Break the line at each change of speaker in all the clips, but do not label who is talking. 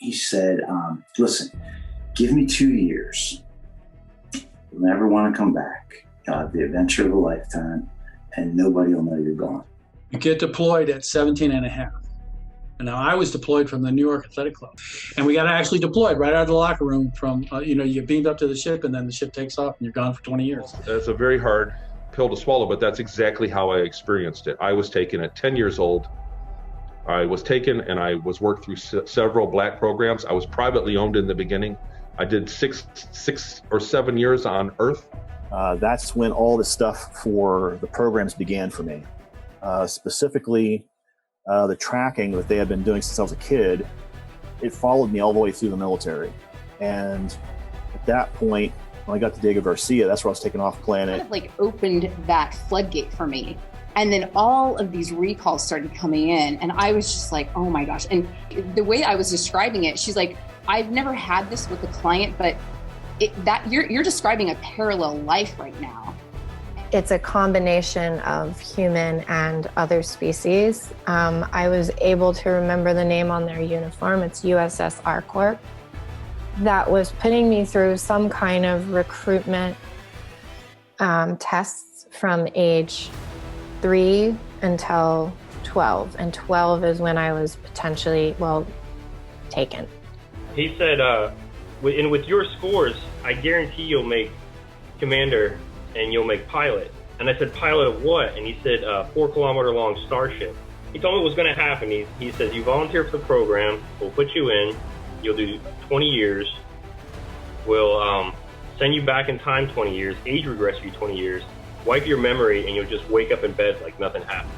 he said, listen, give me 2 years. You'll never want to come back. The adventure of a lifetime, and nobody will know you're gone.
You get deployed at 17 and a half. And now I was deployed from the New York Athletic Club. And we got actually deployed right out of the locker room from, you get beamed up to the ship, and then the ship takes off and you're gone for 20 years.
It's a very hard pill to swallow, but that's exactly how I experienced it. I was taken at 10 years old. I was taken and I was worked through several black programs. I was privately owned in the beginning. I did six or 7 years on Earth.
That's when all the stuff for the programs began for me. Specifically, the tracking that they had been doing since I was a kid, it followed me all the way through the military. And at that point, when I got to Diego Garcia, that's where I was taken off planet.
Kind of like opened that floodgate for me. And then all of these recalls started coming in, and I was just like, oh my gosh. And the way I was describing it, she's like, I've never had this with a client, but you're describing a parallel life right now.
It's a combination of human and other species. I was able to remember the name on their uniform. It's USS Arcorp. That was putting me through some kind of recruitment tests from age 3 until 12. And 12 is when I was potentially, taken.
He said, with your scores, I guarantee you'll make commander and you'll make pilot. And I said, pilot of what? And he said, 4-kilometer long Starship. He told me what was going to happen. He says, you volunteer for the program, we'll put you in, you'll do 20 years, we'll send you back in time 20 years, age regress you 20 years, wipe your memory, and you'll just wake up in bed like nothing happened.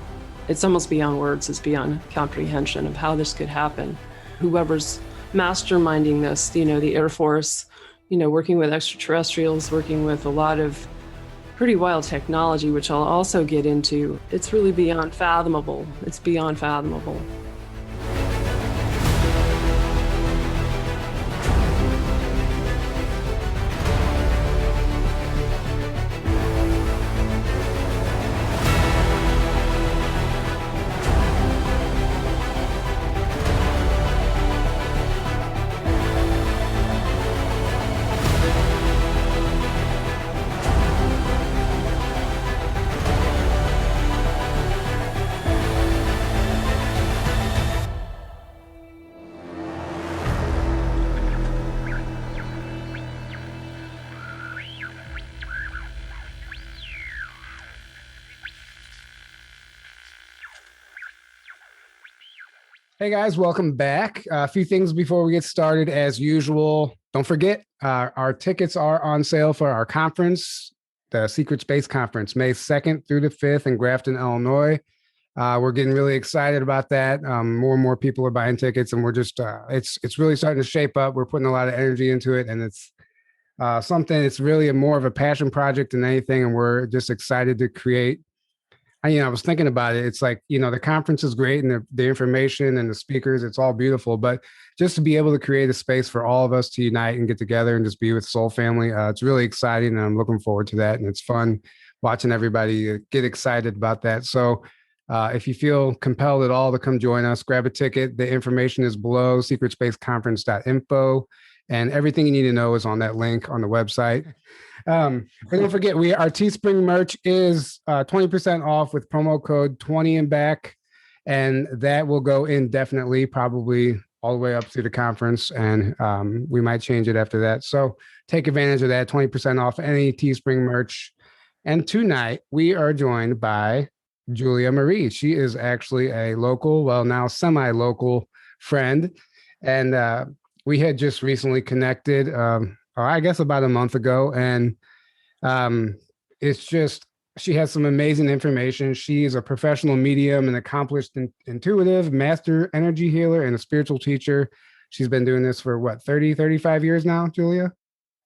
It's almost beyond words, it's beyond comprehension of how this could happen. Whoever's masterminding this, the Air Force, working with extraterrestrials, working with a lot of pretty wild technology, which I'll also get into, it's really beyond fathomable. It's beyond fathomable.
Hey guys, welcome back. A few things before we get started. As usual, don't forget our tickets are on sale for our conference, the Secret Space Conference, May 2nd through the 5th in Grafton, Illinois. We're getting really excited about that. More and more people are buying tickets, and we're just it's really starting to shape up. We're putting a lot of energy into it, and it's something. It's really more of a passion project than anything, and we're just excited to create. I was thinking about it. It's like, the conference is great and the information and the speakers, it's all beautiful. But just to be able to create a space for all of us to unite and get together and just be with Soul Family, it's really exciting. And I'm looking forward to that. And it's fun watching everybody get excited about that. So if you feel compelled at all to come join us, grab a ticket. The information is below, secretspaceconference.info. And everything you need to know is on that link on the website. But don't forget, our Teespring merch is 20% off with promo code 20 and back. And that will go indefinitely, probably all the way up through the conference. And we might change it after that. So take advantage of that, 20% off any Teespring merch. And tonight we are joined by Julia Marie. She is actually a local, now semi-local friend. And we had just recently connected, I guess about a month ago. And it's just, she has some amazing information. She is a professional medium, an accomplished intuitive, master energy healer, and a spiritual teacher. She's been doing this for 35 years now, Julia?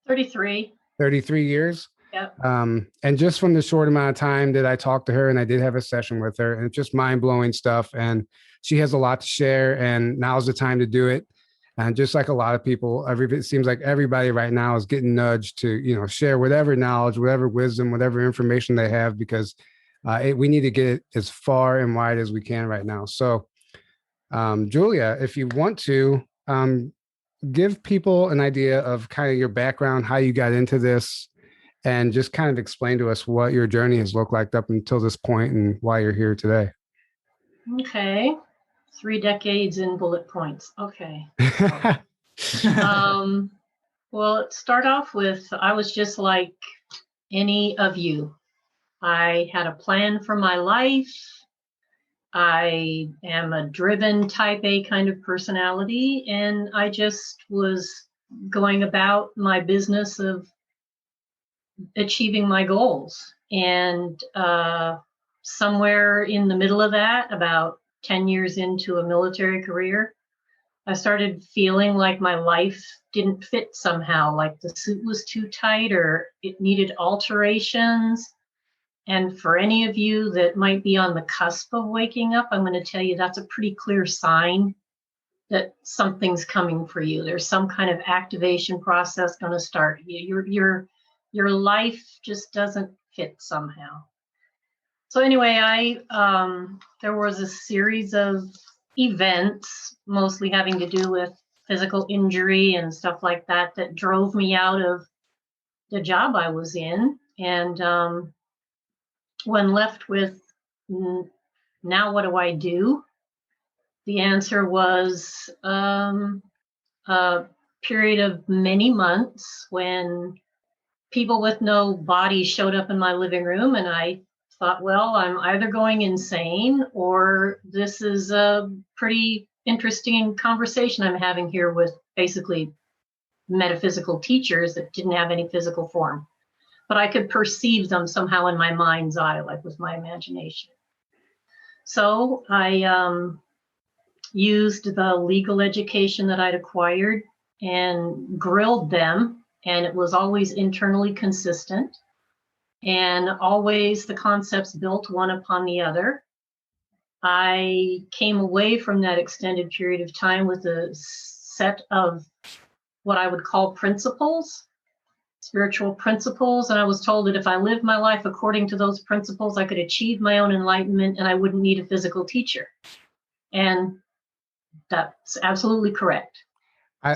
33.
33 years?
Yep.
And just from the short amount of time that I talked to her, and I did have a session with her, and it's just mind-blowing stuff. And she has a lot to share, and now's the time to do it. And just like a lot of people, it seems like everybody right now is getting nudged to, share whatever knowledge, whatever wisdom, whatever information they have, because we need to get it as far and wide as we can right now. So, Julia, if you want to, give people an idea of kind of your background, how you got into this, and just kind of explain to us what your journey has looked like up until this point and why you're here today.
Okay. 3 decades in bullet points. Okay. Well, start off with, I was just like any of you. I had a plan for my life. I am a driven type A kind of personality, and I just was going about my business of achieving my goals. And somewhere in the middle of that, about 10 years into a military career, I started feeling like my life didn't fit somehow, like the suit was too tight or it needed alterations. And for any of you that might be on the cusp of waking up, I'm going to tell you that's a pretty clear sign that something's coming for you. There's some kind of activation process going to start. Your life just doesn't fit somehow. So anyway, there was a series of events, mostly having to do with physical injury and stuff like that, that drove me out of the job I was in. And when left with, now what do I do? The answer was a period of many months when people with no body showed up in my living room, and I thought, well, I'm either going insane or this is a pretty interesting conversation I'm having here with basically metaphysical teachers that didn't have any physical form. But I could perceive them somehow in my mind's eye, like with my imagination. So I used the legal education that I'd acquired and grilled them, and it was always internally consistent, and always the concepts built one upon the other. I came away from that extended period of time with a set of what I would call principles, spiritual principles, and I was told that if I lived my life according to those principles, I could achieve my own enlightenment and I wouldn't need a physical teacher. And that's absolutely correct.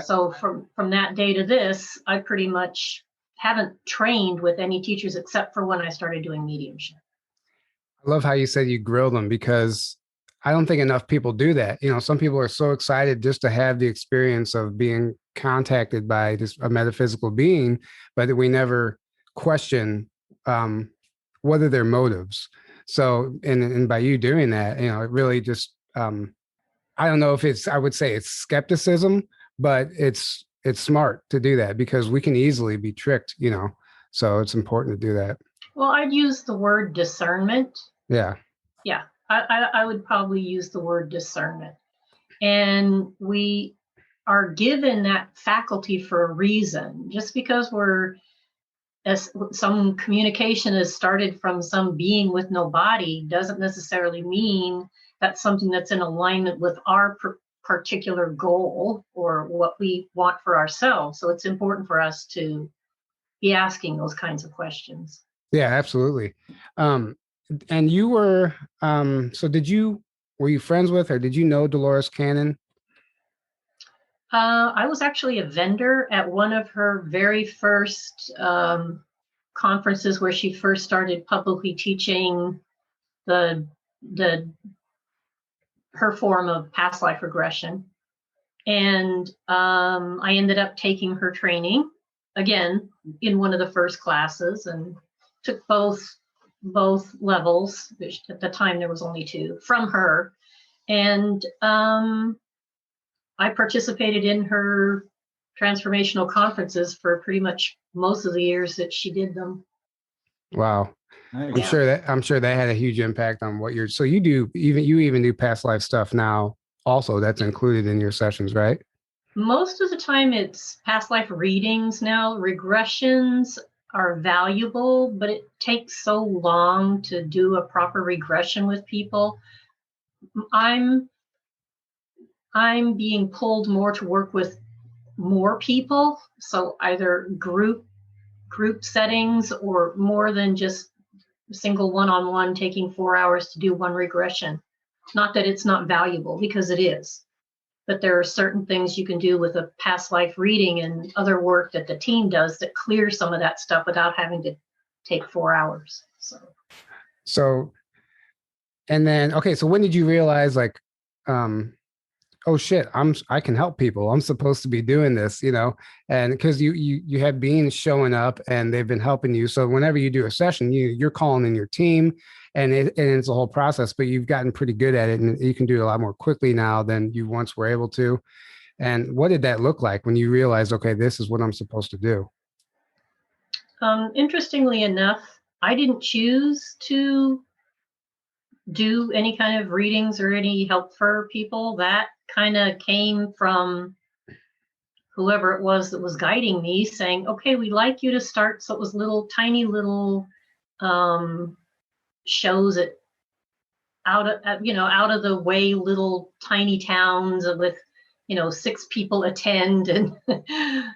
So from that day to this, I pretty much haven't trained with any teachers except for when I started doing mediumship.
I love how you said you grill them, because I don't think enough people do that. You know, some people are so excited just to have the experience of being contacted by a metaphysical being, but we never question what are their motives. So, and by you doing that, you know, it really just, I don't know if I would say it's skepticism, but it's smart to do that because we can easily be tricked, you know, so it's important to do that.
Well, I'd use the word discernment.
Yeah.
Yeah. I would probably use the word discernment. And we are given that faculty for a reason. Just because some communication is started from some being with no body doesn't necessarily mean that's something that's in alignment with our particular goal or what we want for ourselves. So it's important for us to be asking those kinds of questions.
Yeah, absolutely. And you were, so were you friends with, or did you know Dolores Cannon?
I was actually a vendor at one of her very first conferences where she first started publicly teaching her form of past life regression. And I ended up taking her training again in one of the first classes and took both levels, which at the time there was only 2, from her. And I participated in her transformational conferences for pretty much most of the years that she did them.
Wow.
Nice.
I'm sure that had a huge impact on what so you even do past life stuff now also. That's included in your sessions, right?
Most of the time it's past life readings now. Regressions are valuable, but it takes so long to do a proper regression with people. I'm being pulled more to work with more people, so either group settings or more than just single one-on-one taking 4 hours to do one regression. Not that it's not valuable, because it is. but there are certain things you can do with a past life reading and other work that the team does that clears some of that stuff without having to take 4 hours.
So, and then, okay, so when did you realize, like, oh shit, I can help people. I'm supposed to be doing this, you know, and because you have beings showing up and they've been helping you. So whenever you do a session, you're calling in your team, and it's a whole process, but you've gotten pretty good at it, and you can do it a lot more quickly now than you once were able to. And what did that look like when you realized, okay, this is what I'm supposed to do?
Interestingly enough, I didn't choose to do any kind of readings or any help for people. That kind of came from whoever it was that was guiding me, saying, okay, we'd like you to start. So it was tiny little shows out of the way, little tiny towns with 6 people attend, and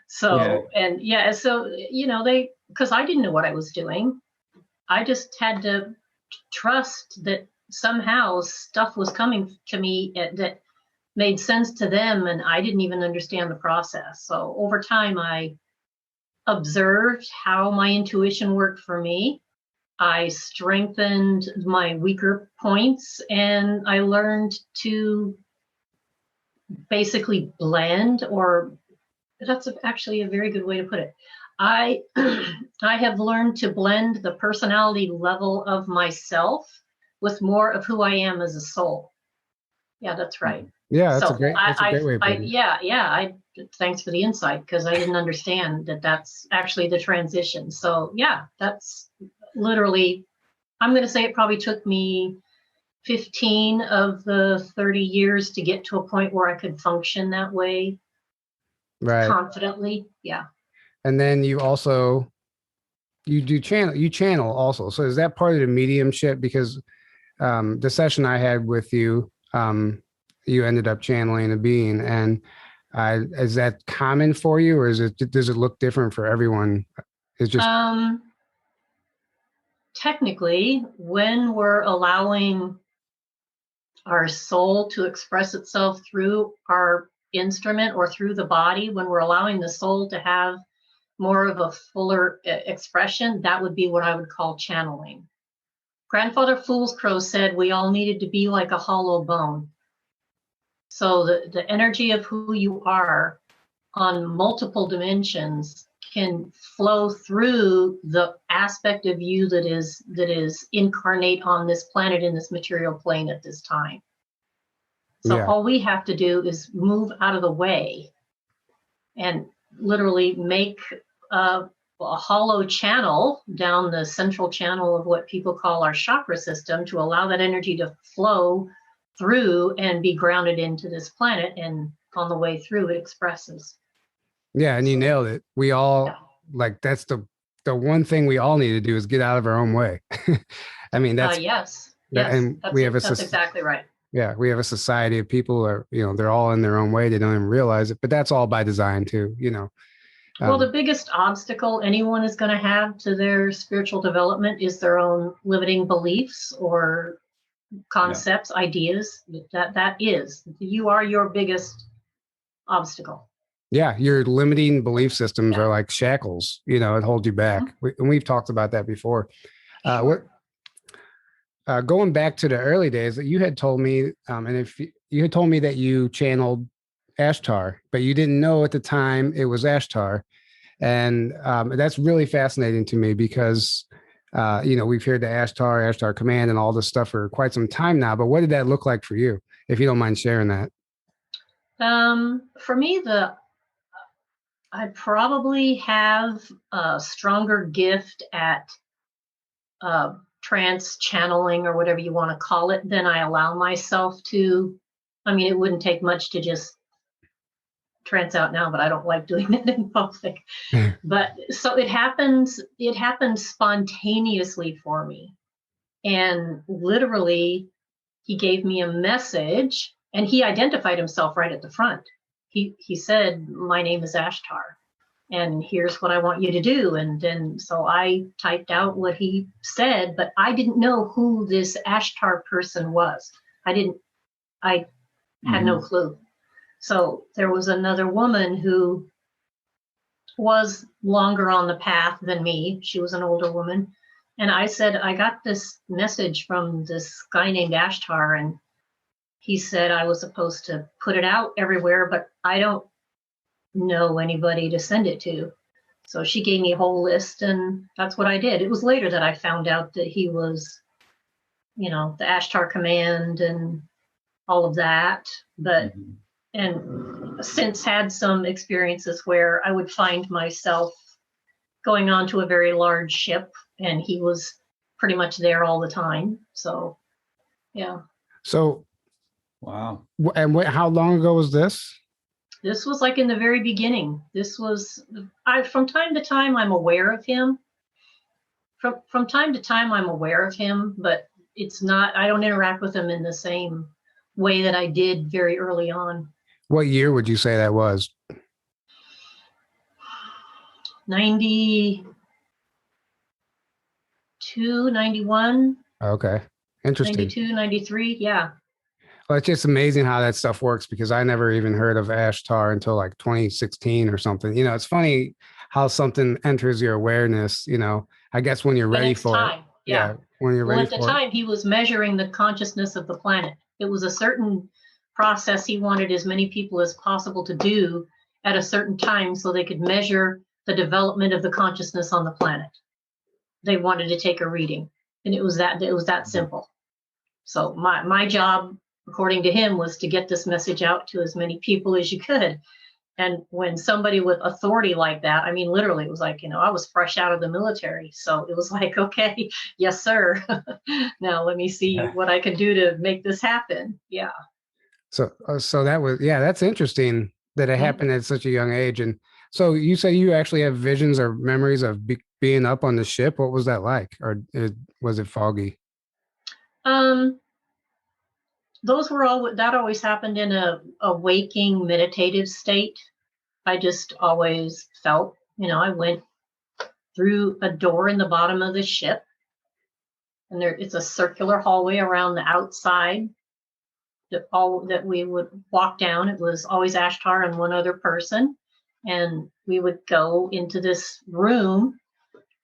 so because I didn't know what I was doing. I just had to trust that somehow stuff was coming to me that made sense to them, and I didn't even understand the process. So over time, I observed how my intuition worked for me. I strengthened my weaker points, and I learned to basically blend, or that's actually a very good way to put it. I have learned to blend the personality level of myself with more of who I am as a soul. Yeah, that's right.
Yeah, that's a great way of putting it.
Yeah. Thanks for the insight, because I didn't understand that that's actually the transition. So yeah, that's literally, I'm going to say it probably took me 15 of the 30 years to get to a point where I could function that way,
right,
confidently. Yeah.
And then you channel also. So is that part of the mediumship? Because the session I had with you, you ended up channeling a being, and is that common for you, or does it look different for everyone? It's just
technically, when we're allowing our soul to express itself through our instrument or through the body, when we're allowing the soul to have more of a fuller expression, that would be what I would call channeling. Grandfather Foolscrow said we all needed to be like a hollow bone. So the energy of who you are on multiple dimensions can flow through the aspect of you that is incarnate on this planet, in this material plane at this time. So all we have to do is move out of the way and literally make a hollow channel down the central channel of what people call our chakra system, to allow that energy to flow through and be grounded into this planet, and on the way through it expresses.
Yeah, and you nailed it. We all like, that's the one thing we all need to do is get out of our own way. I mean, that's
yes,
and that's
exactly right.
Yeah, we have a society of people are, they're all in their own way. They don't even realize it, but that's all by design too,
Well, the biggest obstacle anyone is going to have to their spiritual development is their own limiting beliefs or concepts, ideas. You are your biggest obstacle.
Yeah, your limiting belief systems are like shackles, it holds you back. And we've talked about that before. Going back to the early days, that you had told me, and if you had told me that you channeled Ashtar, but you didn't know at the time it was Ashtar. And that's really fascinating to me because, we've heard the Ashtar Command and all this stuff for quite some time now, but what did that look like for you, if you don't mind sharing that?
For me, I probably have a stronger gift at trance channeling, or whatever you want to call it, than I allow myself to. I mean, it wouldn't take much to just trance out now, but I don't like doing it in public. But so it happens spontaneously for me. And literally, he gave me a message, and he identified himself right at the front. He said, "My name is Ashtar, and here's what I want you to do." And then so I typed out what he said, but I didn't know who this Ashtar person was. I had no clue. So there was another woman who was longer on the path than me. She was an older woman. And I said, I got this message from this guy named Ashtar, and he said I was supposed to put it out everywhere, but I don't know anybody to send it to. So she gave me a whole list, and that's what I did. It was later that I found out that he was, the Ashtar Command and all of that. But, and since had some experiences where I would find myself going on to a very large ship, and he was pretty much there all the time. So, yeah.
So,
wow.
And how long ago was this?
This was like in the very beginning. This was, from time to time, I'm aware of him. From time to time, I'm aware of him, but it's not, I don't interact with him in the same way that I did very early on.
What year would you say that was?
92, 91.
Okay. Interesting.
92, 93. Yeah.
Well, it's just amazing how that stuff works, because I never even heard of Ashtar until like 2016 or something. It's funny how something enters your awareness, I guess when you're ready for it.
Yeah.
When you're ready for it.
At the time, he was measuring the consciousness of the planet. It was a certain process he wanted as many people as possible to do at a certain time so they could measure the development of the consciousness on the planet. They wanted to take a reading, and it was that simple. So my job, according to him, was to get this message out to as many people as you could. And when somebody with authority like that, I mean, literally, it was like, I was fresh out of the military. So it was like, okay, yes, sir. Now let me see what I can do to make this happen. Yeah.
So that was, that's interesting that it happened at such a young age. And so you say you actually have visions or memories of being up on the ship. What was that like? Or was it foggy?
Those were that always happened in a waking meditative state. I just always felt, I went through a door in the bottom of the ship, and it's a circular hallway around the outside that we would walk down. It was always Ashtar and one other person. And we would go into this room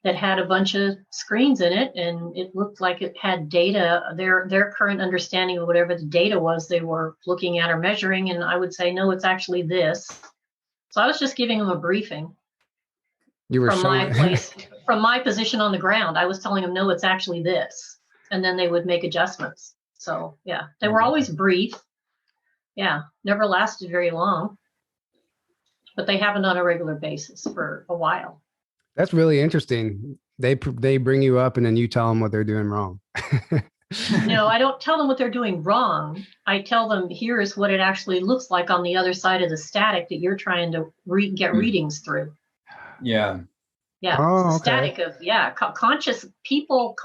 that had a bunch of screens in it, and it looked like it had data, their current understanding of whatever the data was they were looking at or measuring. And I would say, no, it's actually this. So I was just giving them a briefing.
You were
my place, from my position on the ground. I was telling them, no, it's actually this. And then they would make adjustments. So yeah, they were always brief. Yeah, never lasted very long, but they happened on a regular basis for a while.
That's really interesting. They bring you up and then you tell them what they're doing wrong.
No, I don't tell them what they're doing wrong. I tell them, here is what it actually looks like on the other side of the static that you're trying to get readings through.
Yeah.
Yeah.
Oh, okay.
Static of, conscious people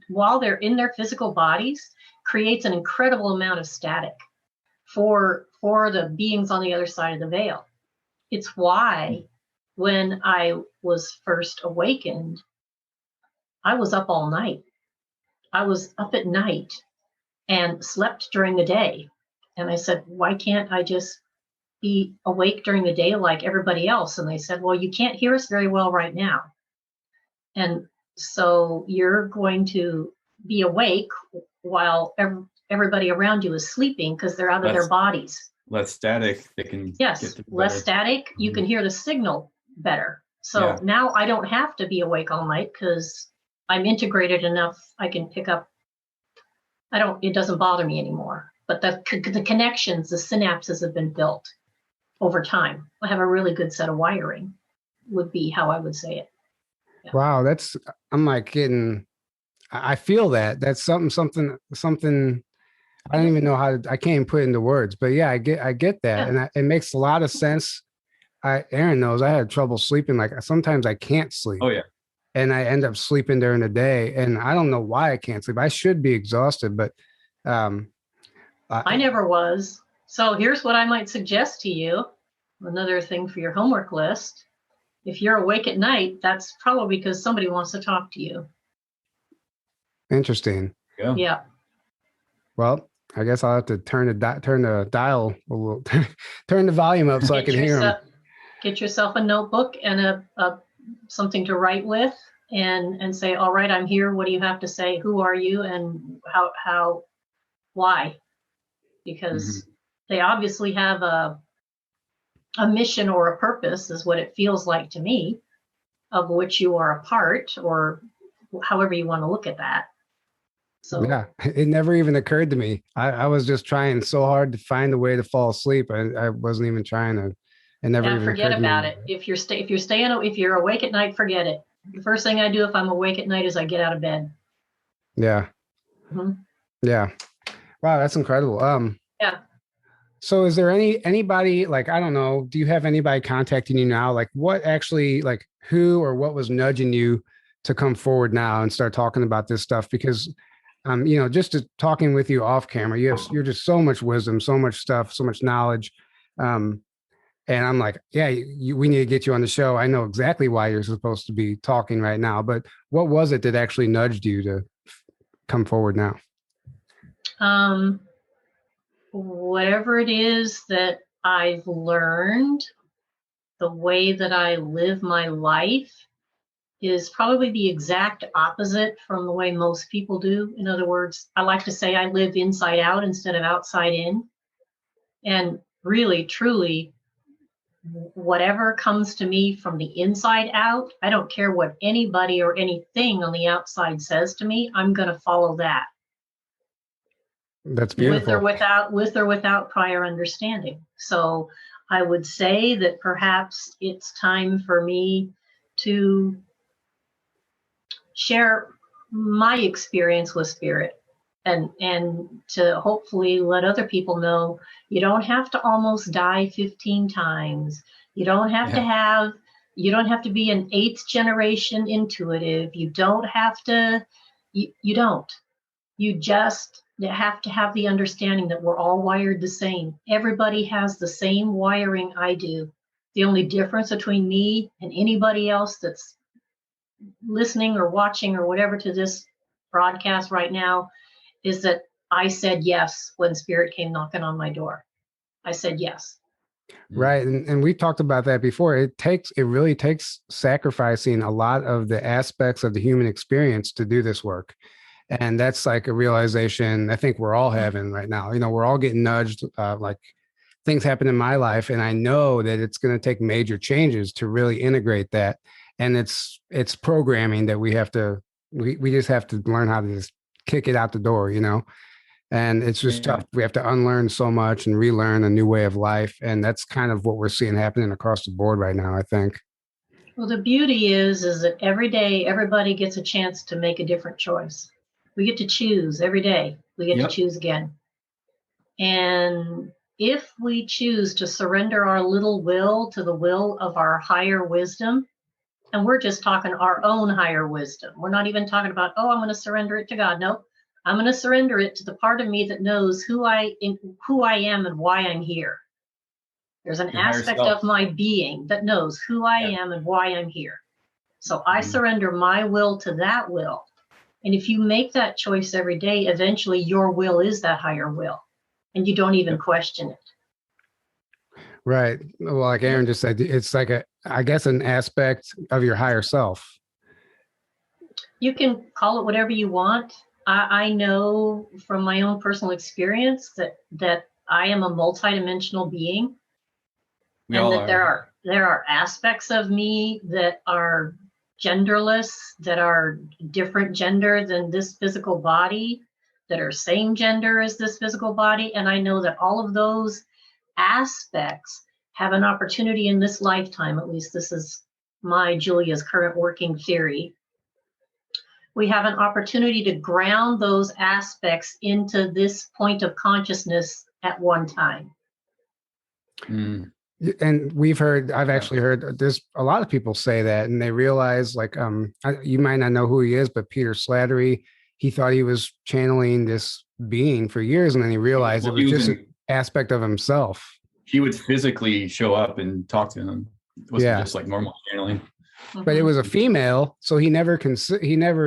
while they're in their physical bodies creates an incredible amount of static for the beings on the other side of the veil. It's why when I was first awakened, I was up all night. I was up at night and slept during the day. And I said, why can't I just be awake during the day like everybody else? And they said, well, you can't hear us very well right now. And so you're going to be awake while everybody around you is sleeping because they're out of their bodies.
Less static. They can
less static. You can hear the signal better. So now I don't have to be awake all night because I'm integrated enough. I can pick up. It doesn't bother me anymore. But the connections, the synapses have been built over time. I have a really good set of wiring, would be how I would say it. Yeah.
Wow, I'm like getting. I feel that. That's something. I don't even know I can't even put it into words. But yeah, I get that, and it makes a lot of sense. Aaron knows I had trouble sleeping. Like sometimes I can't sleep.
Oh yeah.
And I end up sleeping during the day, and I don't know why I can't sleep. I should be exhausted, but
I never was. So here's what I might suggest to you. Another thing for your homework list. If you're awake at night, that's probably because somebody wants to talk to you.
Interesting.
Yeah.
Well, I guess I'll have to turn the dial a little, turn the volume up so I can hear them.
Get yourself a notebook and a something to write with, and say, all right, I'm here. What do you have to say? Who are you? And why? Because they obviously have a mission or a purpose, is what it feels like to me, of which you are a part, or however you want to look at that. So
yeah, it never even occurred to me. I was just trying so hard to find a way to fall asleep. I wasn't even trying to. It never even
forget
occurred to
about
me.
it. If you're awake at night, forget it. The first thing I do if I'm awake at night is I get out of bed.
Yeah. Yeah. Wow, that's incredible.
Yeah.
So is there anybody, like, I don't know, do you have anybody contacting you now? Like what actually, like who or what was nudging you to come forward now and start talking about this stuff? Because just talking with you off camera, you're just so much wisdom, so much stuff, so much knowledge. And I'm like, yeah, we need to get you on the show. I know exactly why you're supposed to be talking right now, but what was it that actually nudged you to come forward now?
Whatever it is that I've learned, the way that I live my life is probably the exact opposite from the way most people do. In other words, I like to say I live inside out instead of outside in. And really, truly, whatever comes to me from the inside out, I don't care what anybody or anything on the outside says to me, I'm going to follow that.
That's beautiful.
With or without prior understanding. So I would say that perhaps it's time for me to share my experience with spirit, and to hopefully let other people know you don't have to almost die 15 times. You don't have to be an 8th generation intuitive. You don't have to, you don't. You just have to have the understanding that we're all wired the same. Everybody has the same wiring I do. The only difference between me and anybody else that's listening or watching or whatever to this broadcast right now is that I said yes when spirit came knocking on my door. I said yes.
Right. And we've talked about that before. It really takes sacrificing a lot of the aspects of the human experience to do this work. And that's like a realization I think we're all having right now. We're all getting nudged, like things happen in my life. And I know that it's going to take major changes to really integrate that. And it's programming that we just have to learn how to just kick it out the door, and it's just tough. We have to unlearn so much and relearn a new way of life. And that's kind of what we're seeing happening across the board right now, I think.
Well, the beauty is that every day, everybody gets a chance to make a different choice. We get to choose every day. We get to choose again. And if we choose to surrender our little will to the will of our higher wisdom, and we're just talking our own higher wisdom. We're not even talking about, I'm going to surrender it to God. Nope. I'm going to surrender it to the part of me that knows who I am and why I'm here. There's an aspect of my being that knows who I am and why I'm here. So I surrender my will to that will. And if you make that choice every day, eventually your will is that higher will, and you don't even question it.
Right. Well, like Aaron just said, it's like I guess an aspect of your higher self.
You can call it whatever you want. I know from my own personal experience that I am a multidimensional being, and that there are aspects of me that are genderless, that are different gender than this physical body, that are same gender as this physical body. And I know that all of those aspects have an opportunity in this lifetime. At least this is my Julia's current working theory. We have an opportunity to ground those aspects into this point of consciousness at one time.
And I've actually heard there's a lot of people say that, and they realize, like, you might not know who he is, but Peter Slattery, he thought he was channeling this being for years, and then he realized it was just an aspect of himself.
He would physically show up and talk to him. It wasn't just like normal channeling.
But it was a female, so he never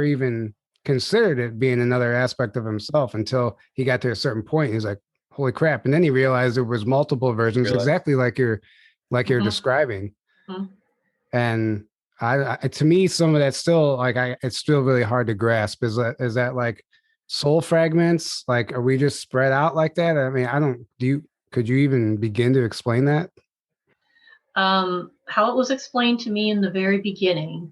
even considered it being another aspect of himself until he got to a certain point. He's like, holy crap. And then he realized there was multiple versions, exactly like you're describing.
Mm-hmm.
And I to me, some of that's still like, it's still really hard to grasp. Is that like soul fragments? Like, are we just spread out like that? I mean, could you even begin to explain that?
How it was explained to me in the very beginning,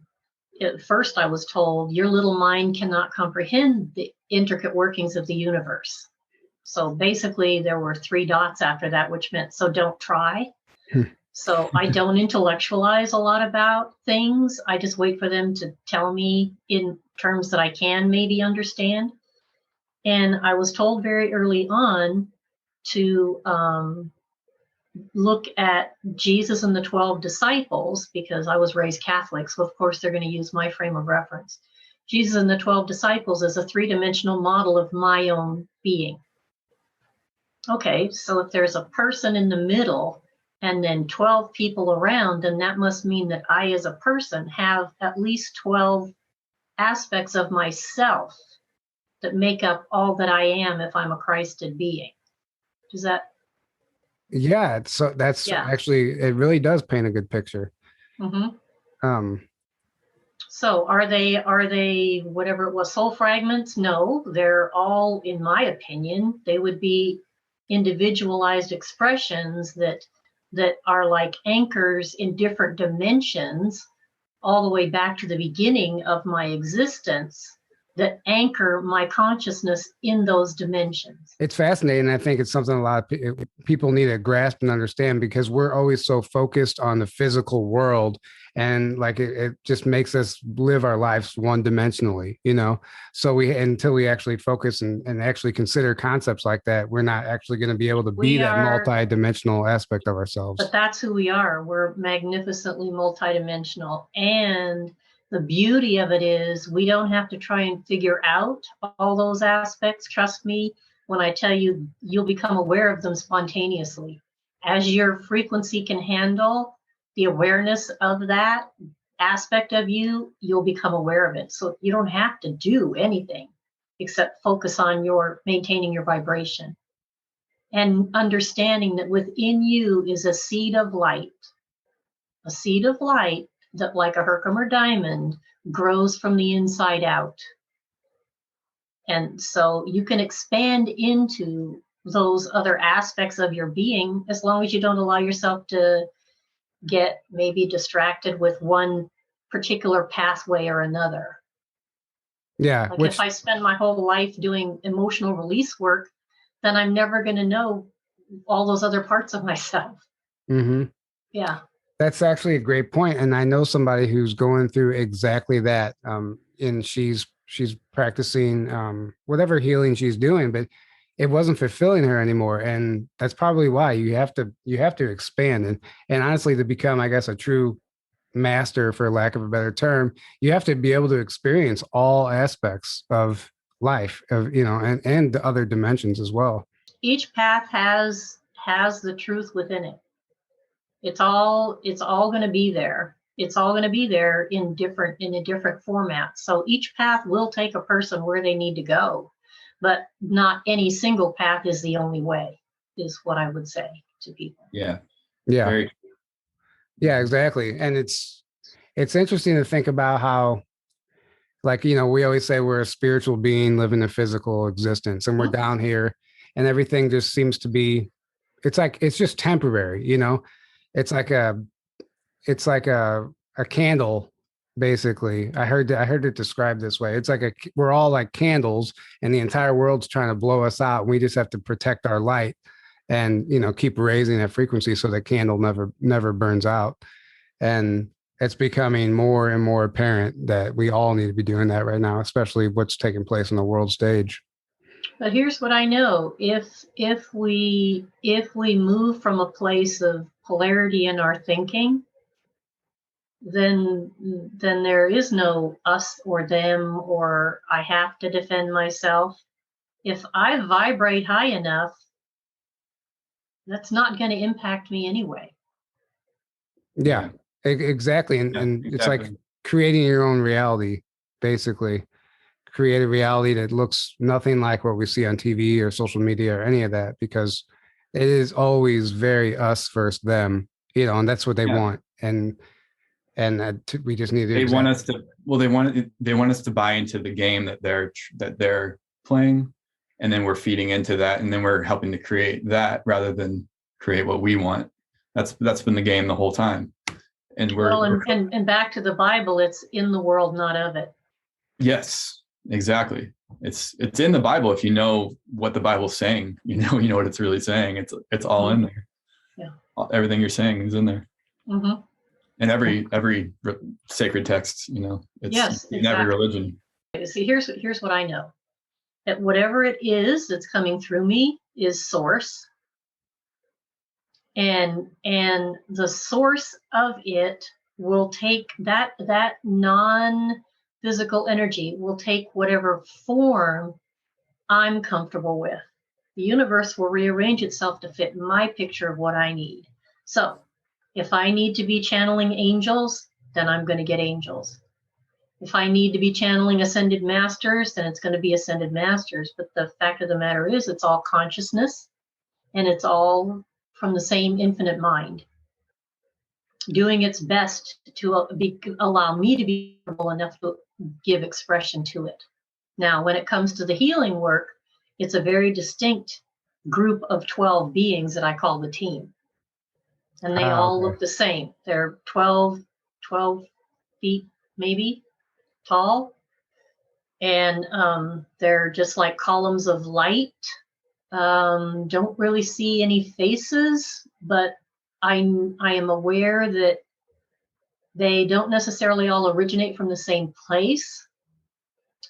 at first I was told your little mind cannot comprehend the intricate workings of the universe. So basically there were 3 dots after that, which meant, so don't try. So I don't intellectualize a lot about things. I just wait for them to tell me in terms that I can maybe understand. And I was told very early on to look at Jesus and the 12 disciples, because I was raised Catholic, so of course they're going to use my frame of reference. Jesus and the 12 disciples is a 3-dimensional model of my own being. Okay, so if there's a person in the middle and then 12 people around, then that must mean that I as a person have at least 12 aspects of myself that make up all that I am if I'm a Christed being. Does that?
Yeah, so that's actually, it really does paint a good picture.
Mm-hmm. So are they whatever it was, soul fragments? No, they're all, in my opinion, they would be individualized expressions that are like anchors in different dimensions, all the way back to the beginning of my existence, that anchor my consciousness in those dimensions.
It's fascinating. I think it's something a lot of people need to grasp and understand, because we're always so focused on the physical world, and like it just makes us live our lives one-dimensionally, you know? So until we actually focus and actually consider concepts like that, we're not actually going to be able to be that multi-dimensional aspect of ourselves.
But that's who we are. We're magnificently multi-dimensional. And the beauty of it is we don't have to try and figure out all those aspects. Trust me when I tell you, you'll become aware of them spontaneously. As your frequency can handle the awareness of that aspect of you, you'll become aware of it. So you don't have to do anything except focus on maintaining your vibration and understanding that within you is a seed of light that, like a Herkimer diamond, grows from the inside out. And so you can expand into those other aspects of your being as long as you don't allow yourself to get maybe distracted with one particular pathway or another.
Yeah.
Like if I spend my whole life doing emotional release work, then I'm never going to know all those other parts of myself.
Mm-hmm.
Yeah.
That's actually a great point. And I know somebody who's going through exactly that. And she's practicing whatever healing she's doing, but it wasn't fulfilling her anymore. And that's probably why you have to expand. And honestly, to become, I guess, a true master, for lack of a better term, you have to be able to experience all aspects of life, and the other dimensions as well.
Each path has the truth within it. It's all going to be there. It's all going to be there in a different format. So each path will take a person where they need to go, but not any single path is the only way, is what I would say to people.
Yeah.
Yeah. Yeah, exactly. And it's interesting to think about how, like, we always say we're a spiritual being living a physical existence, and we're down here, and everything just seems to be, it's just temporary, It's like a candle, basically. I heard it described this way. It's like we're all like candles, and the entire world's trying to blow us out. We just have to protect our light and, keep raising that frequency so the candle never burns out. And it's becoming more and more apparent that we all need to be doing that right now, especially what's taking place on the world stage.
But here's what I know. If we move from a place of polarity in our thinking, then there is no us or them, or I have to defend myself. If I vibrate high enough, that's not going to impact me anyway.
Yeah, exactly. And it's like creating your own reality, basically. create a reality that looks nothing like what we see on TV or social media or any of that, because it is always very us versus them, and that's what they want. And we just need to.
They want us to. Well, they want us to buy into the game that they're playing, and then we're feeding into that, and then we're helping to create that rather than create what we want. That's been the game the whole time. And
and back to the Bible, it's in the world, not of it.
Yes, exactly. It's in the Bible. If you know what the Bible's saying, you know what it's really saying. It's all in there. Yeah. Everything you're saying is in there. Mm-hmm. And every sacred text, it's in every religion.
See, here's what I know. That whatever it is that's coming through me is source. And the source of it will take that non-physical energy will take whatever form I'm comfortable with. The universe will rearrange itself to fit my picture of what I need. So if I need to be channeling angels, then I'm going to get angels. If I need to be channeling ascended masters, then it's going to be ascended masters. But the fact of the matter is, it's all consciousness, and it's all from the same infinite mind, doing its best to allow me to be able enough to give expression to it. Now, when it comes to the healing work, it's a very distinct group of 12 beings that I call the team. And they all look the same. They're 12 feet maybe tall. And they're just like columns of light. Don't really see any faces, but I am aware that they don't necessarily all originate from the same place,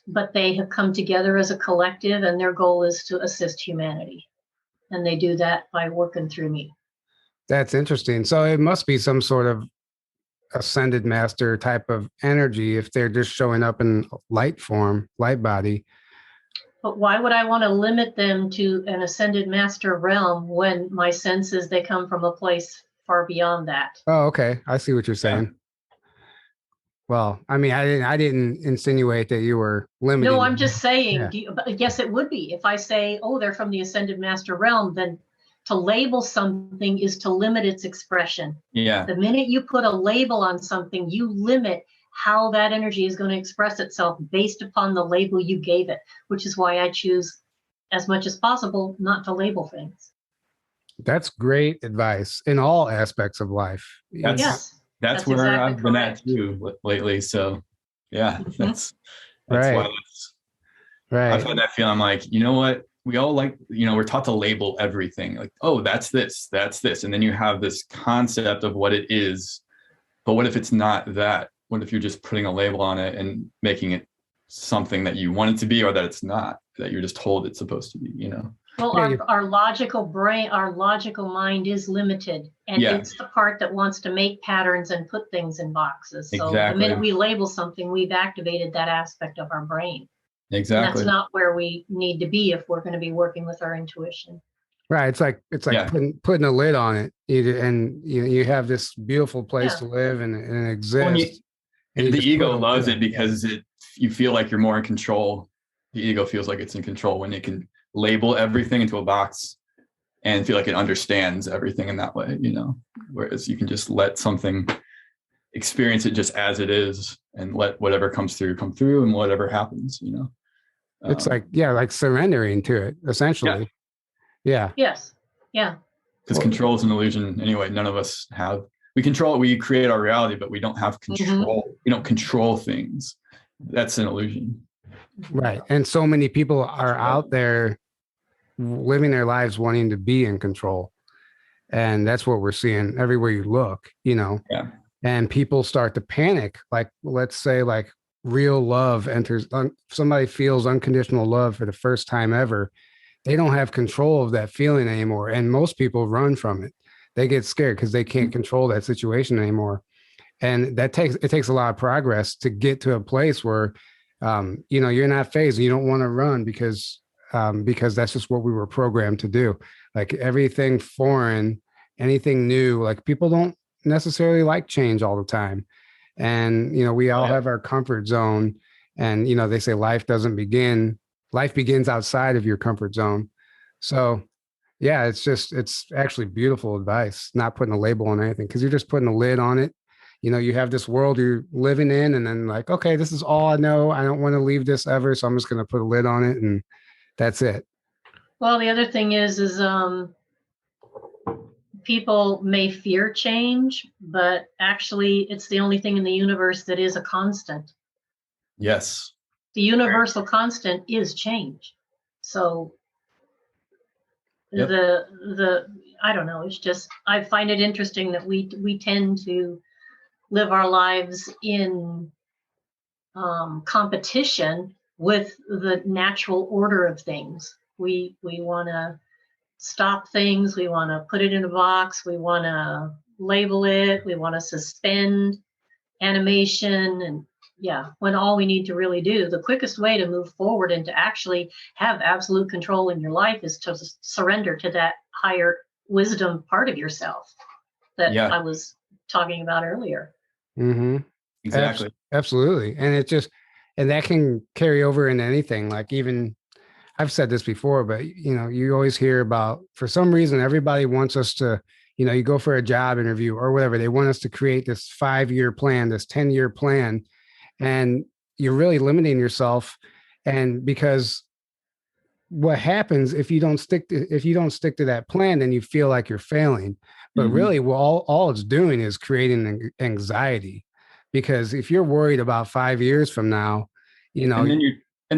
but they have come together as a collective, and their goal is to assist humanity. And they do that by working through me.
That's interesting. So it must be some sort of ascended master type of energy if they're just showing up in light form, light body.
But why would I want to limit them to an ascended master realm when my sense is they come from a place far beyond that?
Oh, okay. I see what you're saying. Yeah. Well, I mean, I didn't insinuate that you were limiting.
No, I'm just saying, yes, it would be. If I say, oh, they're from the ascended master realm, then to label something is to limit its expression.
Yeah.
The minute you put a label on something, you limit how that energy is going to express itself based upon the label you gave it, which is why I choose as much as possible not to label things.
That's great advice in all aspects of life.
That's where exactly I've been at too lately. So yeah, that's
right.
Why
right.
I've had that feeling. I'm like, you know what? We all we're taught to label everything like, oh, that's this. And then you have this concept of what it is. But what if it's not that? What if you're just putting a label on it and making it something that you want it to be, or that it's not, that you're just told it's supposed to be,
Well, our logical brain, our logical mind is limited, and it's the part that wants to make patterns and put things in boxes. So the minute we label something, we've activated that aspect of our brain.
Exactly.
And that's not where we need to be if we're going to be working with our intuition.
Right. It's like putting a lid on it, and you have this beautiful place to live and exist.
And the ego loves it because you feel like you're more in control. The ego feels like it's in control when it can label everything into a box and feel like it understands everything in that way, whereas you can just let something experience it just as it is and let whatever comes through come through, and whatever happens,
It's like surrendering to it, essentially. Yeah.
Yes. Yeah.
Because control is an illusion anyway. None of us have. We create our reality, but we don't have control. Mm-hmm. We don't control things. That's an illusion.
Right. And so many people are out there living their lives wanting to be in control. And that's what we're seeing everywhere you look, Yeah. And people start to panic. Like, let's say like real love enters, somebody feels unconditional love for the first time ever. They don't have control of that feeling anymore. And most people run from it. They get scared because they can't control that situation anymore. And it takes a lot of progress to get to a place where, you're not phased. You don't want to run because that's just what we were programmed to do. Like everything foreign, anything new, like people don't necessarily like change all the time. And, we all have our comfort zone, And, they say life begins outside of your comfort zone. So yeah, it's actually beautiful advice, not putting a label on anything, because you're just putting a lid on it. You have this world you're living in, and then like, okay, this is all I know. I don't want to leave this ever. So I'm just going to put a lid on it, and that's it.
Well, the other thing is people may fear change, but actually it's the only thing in the universe that is a constant.
Yes.
The universal constant is change. So
Yep.
I don't know, it's just, I find it interesting that we tend to live our lives in competition with the natural order of things. We want to stop things. We want to put it in a box. We want to label it. We want to suspend animation. And yeah, when all we need to really do, the quickest way to move forward and to actually have absolute control in your life is to surrender to that higher wisdom part of yourself that I was talking about earlier.
Mm-hmm.
Exactly.
Absolutely. And that can carry over into anything. Like, even I've said this before, but you always hear about, for some reason, everybody wants us to, you go for a job interview or whatever. They want us to create this 5-year plan, this 10-year plan, and you're really limiting yourself. And because what happens if you don't stick to that plan, then you feel like you're failing. But really, all it's doing is creating anxiety, because if you're worried about 5 years from now,
and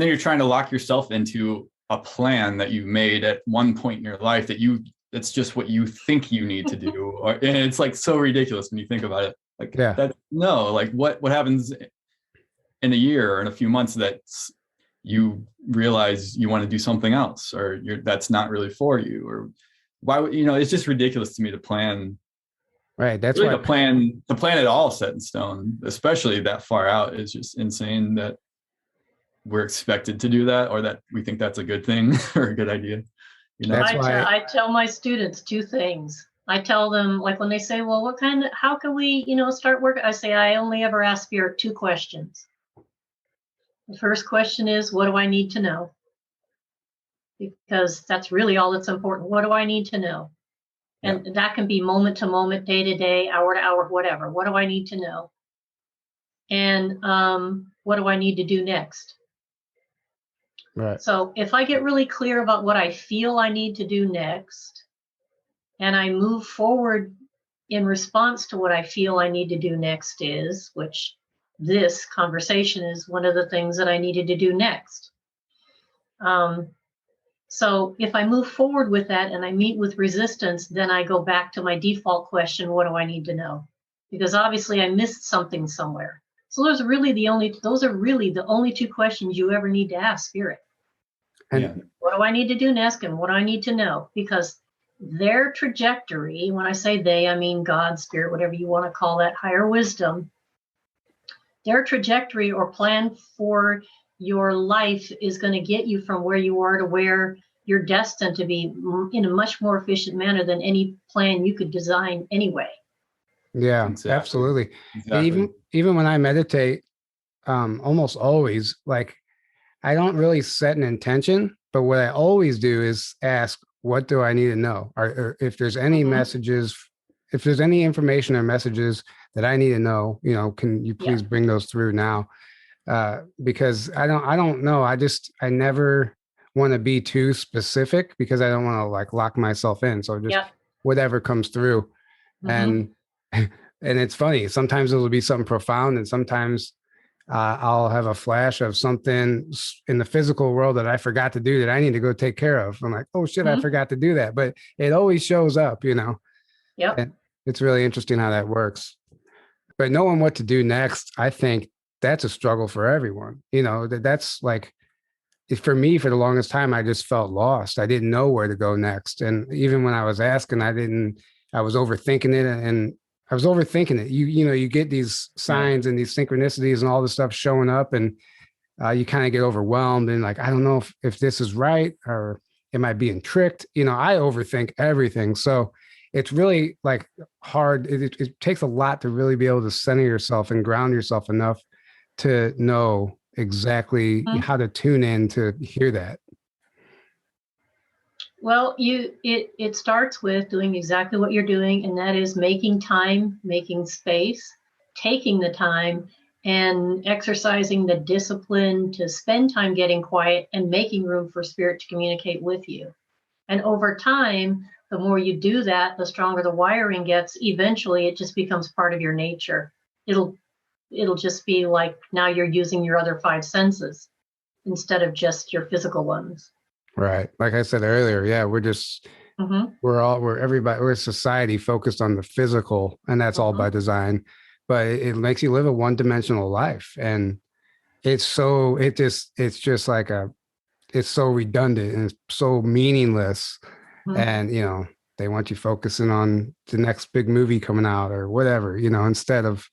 then you're trying to lock yourself into a plan that you've made at one point in your life that's just what you think you need to do. And it's like so ridiculous when you think about it. Like, what happens in a year or in a few months that you realize you want to do something else, or that's not really for you, or why would, it's just ridiculous to me to plan.
Right. That's
really
why
the plan at all set in stone, especially that far out, is just insane that we're expected to do that, or that we think that's a good thing or a good idea.
I tell my students 2 things. I tell them, like, when they say, well, how can we, start work? I say, I only ever ask Spirit 2 questions. The first question is, what do I need to know? Because that's really all that's important. What do I need to know? And that can be moment to moment, day to day, hour to hour, whatever. What do I need to know? And what do I need to do next?
Right.
So if I get really clear about what I feel I need to do next, and I move forward in response to what I feel I need to do next is, which this conversation is one of the things that I needed to do next. So if I move forward with that and I meet with resistance, then I go back to my default question, what do I need to know? Because obviously I missed something somewhere. So those are really the only 2 questions you ever need to ask Spirit.
And
what do I need to do next, and what do I need to know? Because their trajectory, when I say they, I mean God, Spirit, whatever you want to call that, higher wisdom, their trajectory or plan for your life is going to get you from where you are to where you're destined to be in a much more efficient manner than any plan you could design anyway.
Yeah, exactly. Absolutely. Exactly. Even when I meditate, almost always, like, I don't really set an intention, but what I always do is ask, what do I need to know? Or if there's any messages, if there's any information or messages that I need to know, can you please bring those through now? Because I don't know. I never want to be too specific, because I don't want to like lock myself in. So just whatever comes through. And it's funny. Sometimes it'll be something profound, and sometimes I'll have a flash of something in the physical world that I forgot to do that I need to go take care of. I'm like, oh shit, I forgot to do that. But it always shows up,
Yep.
And it's really interesting how that works. But knowing what to do next, I think that's a struggle for everyone. That's like, for me, for the longest time, I just felt lost. I didn't know where to go next. And even when I was asking, I was overthinking it, and I was overthinking it. You get these signs and these synchronicities and all this stuff showing up, and you kind of get overwhelmed and like, I don't know if this is right, or am I being tricked? I overthink everything. So it's really like hard. It takes a lot to really be able to center yourself and ground yourself enough to know exactly how to tune in to hear that?
Well, it starts with doing exactly what you're doing, and that is making time, making space, taking the time, and exercising the discipline to spend time getting quiet and making room for spirit to communicate with you. And over time, the more you do that, the stronger the wiring gets. Eventually, it just becomes part of your nature. It'll just be like now you're using your other 5 senses instead of just your physical ones.
Right. Like I said earlier, yeah, we're just, we're a society focused on the physical, and that's all by design, but it makes you live a one-dimensional life. And it's so redundant and it's so meaninless. And, they want you focusing on the next big movie coming out or whatever, instead of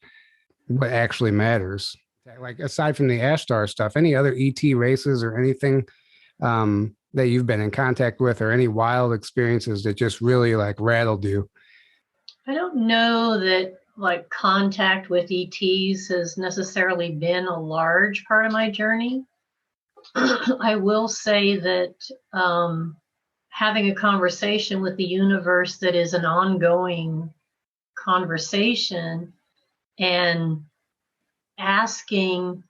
what actually matters. Like aside from the Ashtar stuff, any other ET races or anything that you've been in contact with, or any wild experiences that just really like rattled you?
I don't know that like contact with ETs has necessarily been a large part of my journey. I will say that having a conversation with the universe that is an ongoing conversation and asking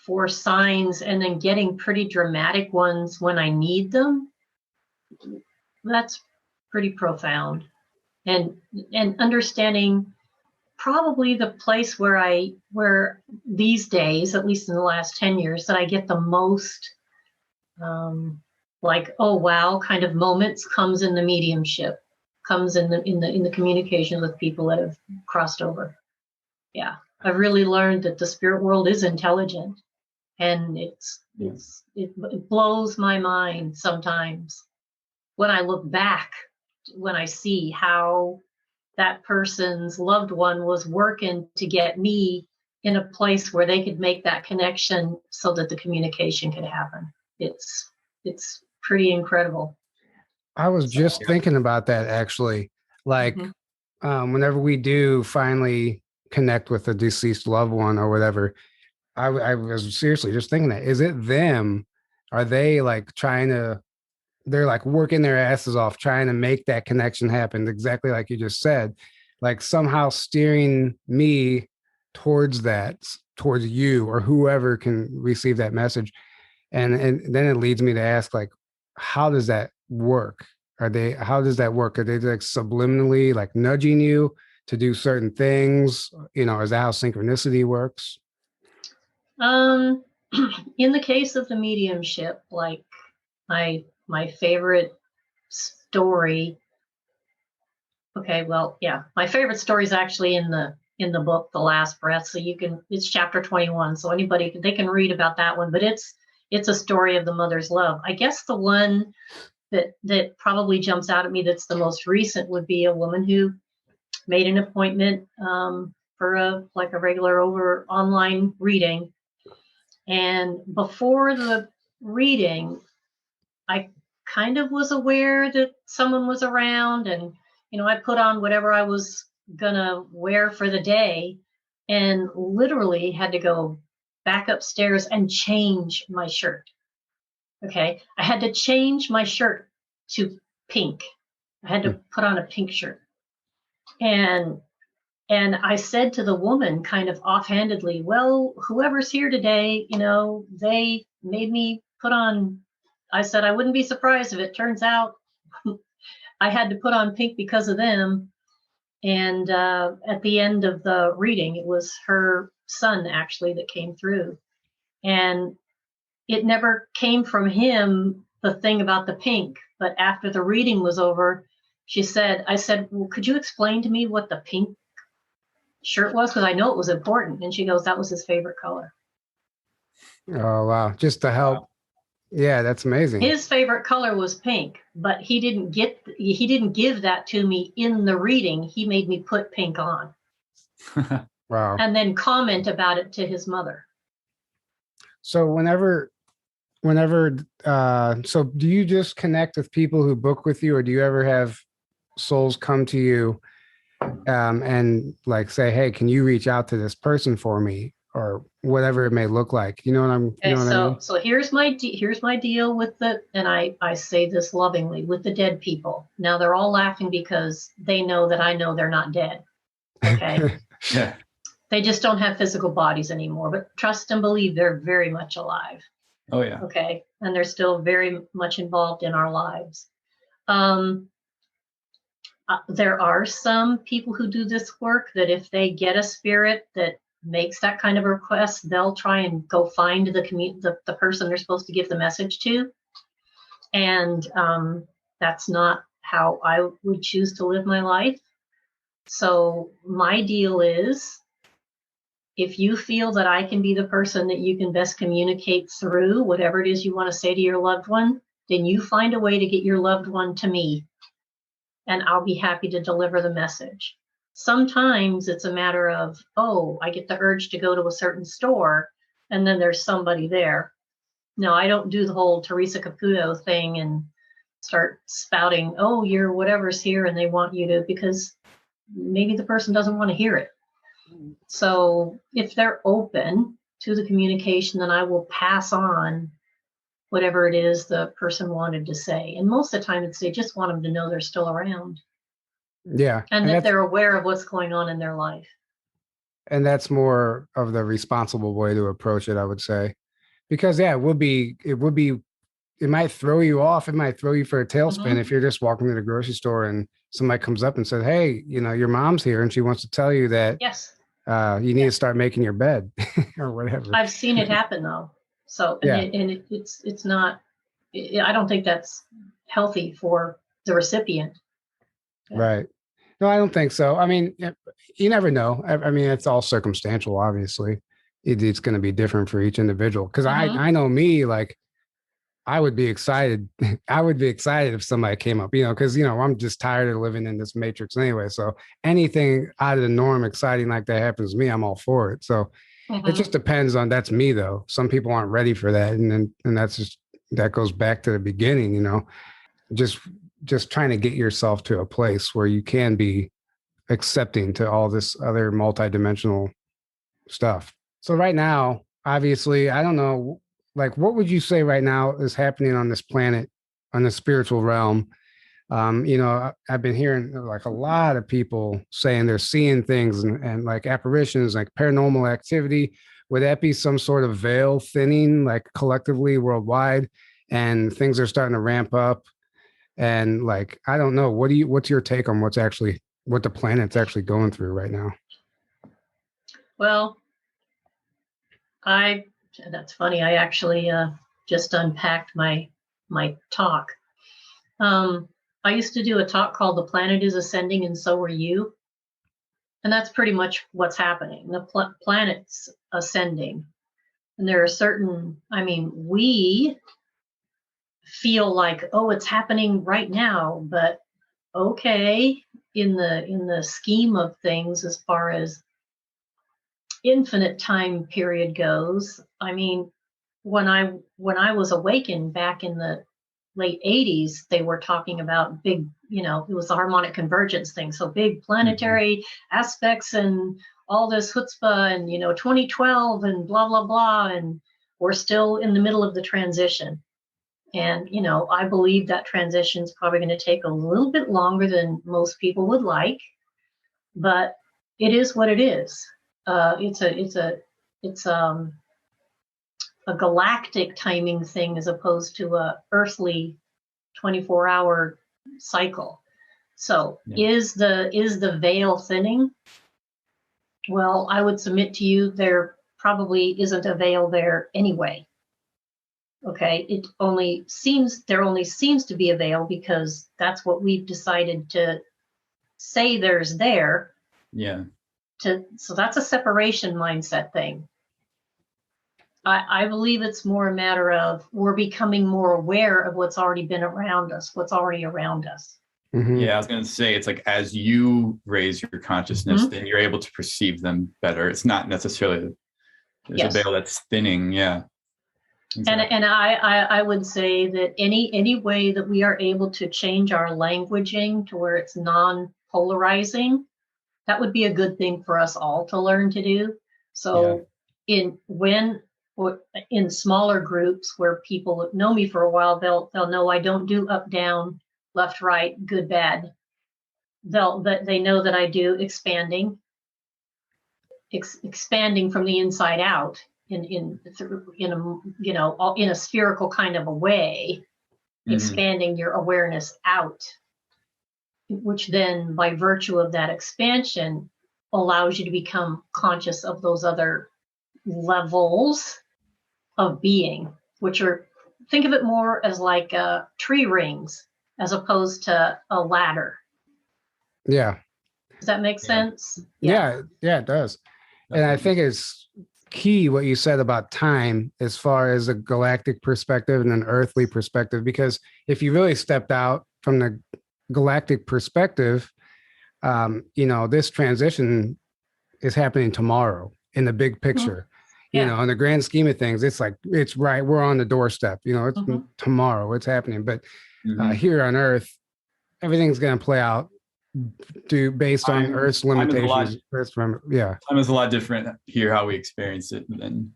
for signs and then getting pretty dramatic ones when I need them, that's pretty profound. And understanding probably the place where these days, at least in the last 10 years, that I get the most like, oh wow, kind of moments comes in the mediumship, comes in the communication with people that have crossed over. Yeah, I've really learned that the spirit world is intelligent, and it blows my mind sometimes when I look back, when I see how that person's loved one was working to get me in a place where they could make that connection so that the communication could happen. It's pretty incredible.
I was just thinking about that actually. Like, whenever we do finally connect with a deceased loved one or whatever, I was seriously just thinking that, is it them? Are they like they're like working their asses off trying to make that connection happen, exactly like you just said, like somehow steering me towards you or whoever can receive that message. And then it leads me to ask, like, how does that work? How does that work? Are they like subliminally like nudging you to do certain things? Is that how synchronicity works?
In the case of the mediumship, like my favorite story. Okay, well, yeah, my favorite story is actually in the book, The Last Breath. So it's chapter 21. So they can read about that one, but it's a story of the mother's love. I guess the one that probably jumps out at me that's the most recent would be a woman who made an appointment for a regular over online reading. And before the reading, I kind of was aware that someone was around, and I put on whatever I was gonna wear for the day, and literally had to go back upstairs and change my shirt. Okay, I had to change my shirt to pink. I had to put on a pink shirt, and I said to the woman kind of offhandedly, well, whoever's here today, they made me put on. I said I wouldn't be surprised if it turns out I had to put on pink because of them. And at the end of the reading, it was her son actually that came through. And it never came from him, the thing about the pink. But after the reading was over, I said, well, could you explain to me what the pink shirt was? Because I know it was important. And she goes, that was his favorite color.
Oh, wow. Just to help. Yeah, that's amazing.
His favorite color was pink, but he didn't give that to me in the reading. He made me put pink on.
Wow.
And then comment about it to his mother.
So so do you just connect with people who book with you, or do you ever have souls come to you and like say, hey, can you reach out to this person for me? or whatever it may look like. You know what I'm, you know what I mean?
So here's my deal with and I say this lovingly, with the dead people. Now they're all laughing because they know that I know they're not dead. Okay.
Yeah.
They just don't have physical bodies anymore, but trust and believe they're very much alive.
Oh yeah.
Okay. And they're still very much involved in our lives. There are some people who do this work that if they get a spirit that makes that kind of request, they'll try and go find the person they're supposed to give the message to. And that's not how I would choose to live my life. So my deal is, if you feel that I can be the person that you can best communicate through whatever it is you want to say to your loved one, then you find a way to get your loved one to me, and I'll be happy to deliver the message. Sometimes it's a matter of, oh, I get the urge to go to a certain store, and then there's somebody there. No, I don't do the whole Teresa Caputo thing and start spouting, oh, you're whatever's here, and they want you to, because maybe the person doesn't want to hear it. So if they're open to the communication, then I will pass on whatever it is the person wanted to say. And most of the time, it's they just want them to know they're still around.
Yeah.
And that they're aware of what's going on in their life.
And that's more of the responsible way to approach it, I would say. Because yeah, it might throw you off. It might throw you for a tailspin if you're just walking to the grocery store and somebody comes up and says, hey, you know, your mom's here and she wants to tell you that you need to start making your bed or whatever.
I've seen it happen though. So, it's not, I don't think that's healthy for the recipient.
Yeah. Right. No, I don't think so. I mean, you never know. I mean, it's all circumstantial, obviously. It's going to be different for each individual. Because I know me, like, I would be excited. I would be excited if somebody came up, you know, because, you know, I'm just tired of living in this matrix anyway. So anything out of the norm, exciting like that happens to me, I'm all for it. So it just depends on, that's me though. Some people aren't ready for that. And that's just, that goes back to the beginning, you know, just trying to get yourself to a place where you can be accepting to all this other multidimensional stuff. So right now, obviously, I don't know, like, what would you say right now is happening on this planet, on the spiritual realm? You know, I've been hearing like a lot of people saying they're seeing things and like apparitions, like paranormal activity. Would that be some sort of veil thinning, like collectively worldwide, and things are starting to ramp up? And like, I don't know, what's your take on what the planet's actually going through right now?
Well, that's funny. I actually just unpacked my talk. I used to do a talk called "The Planet is Ascending and So Are You." And that's pretty much what's happening. The planet's ascending. And there are certain, we feel like, oh, it's happening right now, but okay, in the scheme of things, as far as infinite time period goes, when I was awakened back in the late 80s, they were talking about big, it was the harmonic convergence thing. So big planetary aspects and all this chutzpah and, 2012 and blah, blah, blah. And we're still in the middle of the transition. And, I believe that transition is probably going to take a little bit longer than most people would like, but it is what it is. It's a galactic timing thing as opposed to a earthly 24-hour cycle. So is the veil thinning? Well, I would submit to you there probably isn't a veil there anyway. Okay, there only seems to be a veil because that's what we've decided to say there's there.
Yeah.
So that's a separation mindset thing. I believe it's more a matter of we're becoming more aware of what's already been around us, what's already around us.
Mm-hmm.
Yeah, I was going to say, it's like as you raise your consciousness, then you're able to perceive them better. It's not necessarily there's a veil that's thinning. Yeah. Exactly.
And I would say that any way that we are able to change our languaging to where it's non-polarizing, that would be a good thing for us all to learn to do. So in smaller groups where people know me for a while, they'll know I don't do up, down, left, right, good, bad. They know that I do expanding from the inside out in a spherical kind of a way, expanding your awareness out, which then by virtue of that expansion allows you to become conscious of those other levels of being, which are, think of it more as like tree rings as opposed to a ladder.
Yeah.
Does that make sense?
Yeah, it does. And I think it's key what you said about time as far as a galactic perspective and an earthly perspective, because if you really stepped out from the galactic perspective, this transition is happening tomorrow in the big picture. You know, in the grand scheme of things, it's like, it's right. We're on the doorstep, it's tomorrow, it's happening. But here on Earth, everything's going to play out based on Earth's limitations.
Time is a lot different here, how we experience it than.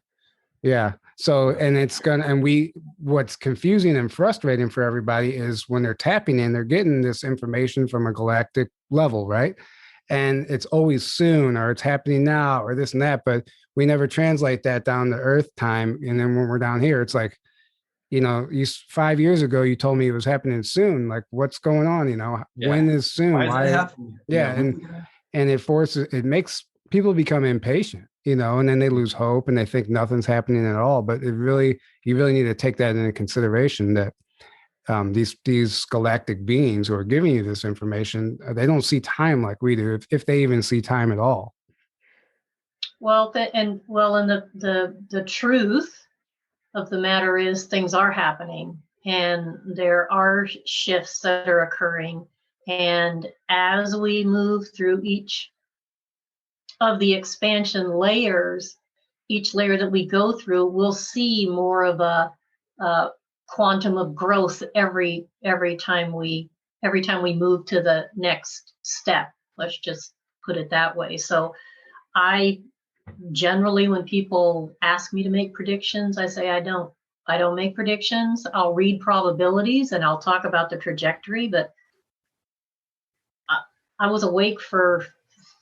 Yeah. So, what's confusing and frustrating for everybody is when they're tapping in, they're getting this information from a galactic level, right? And it's always soon, or it's happening now, or this and that, but we never translate that down to Earth time. And then when we're down here, it's like, 5 years ago, you told me it was happening soon. Like, what's going on? When is soon?
Why is that happening?
Yeah. And it makes people become impatient, and then they lose hope and they think nothing's happening at all. But you really need to take that into consideration, that these galactic beings who are giving you this information, they don't see time like we do, if they even see time at all.
Well, the truth of the matter is things are happening and there are shifts that are occurring. And as we move through each of the expansion layers, each layer that we go through, we'll see more of a quantum of growth every time we move to the next step. Let's just put it that way. So I generally, when people ask me to make predictions, I say I don't make predictions. I'll read probabilities and I'll talk about the trajectory, but I was awake for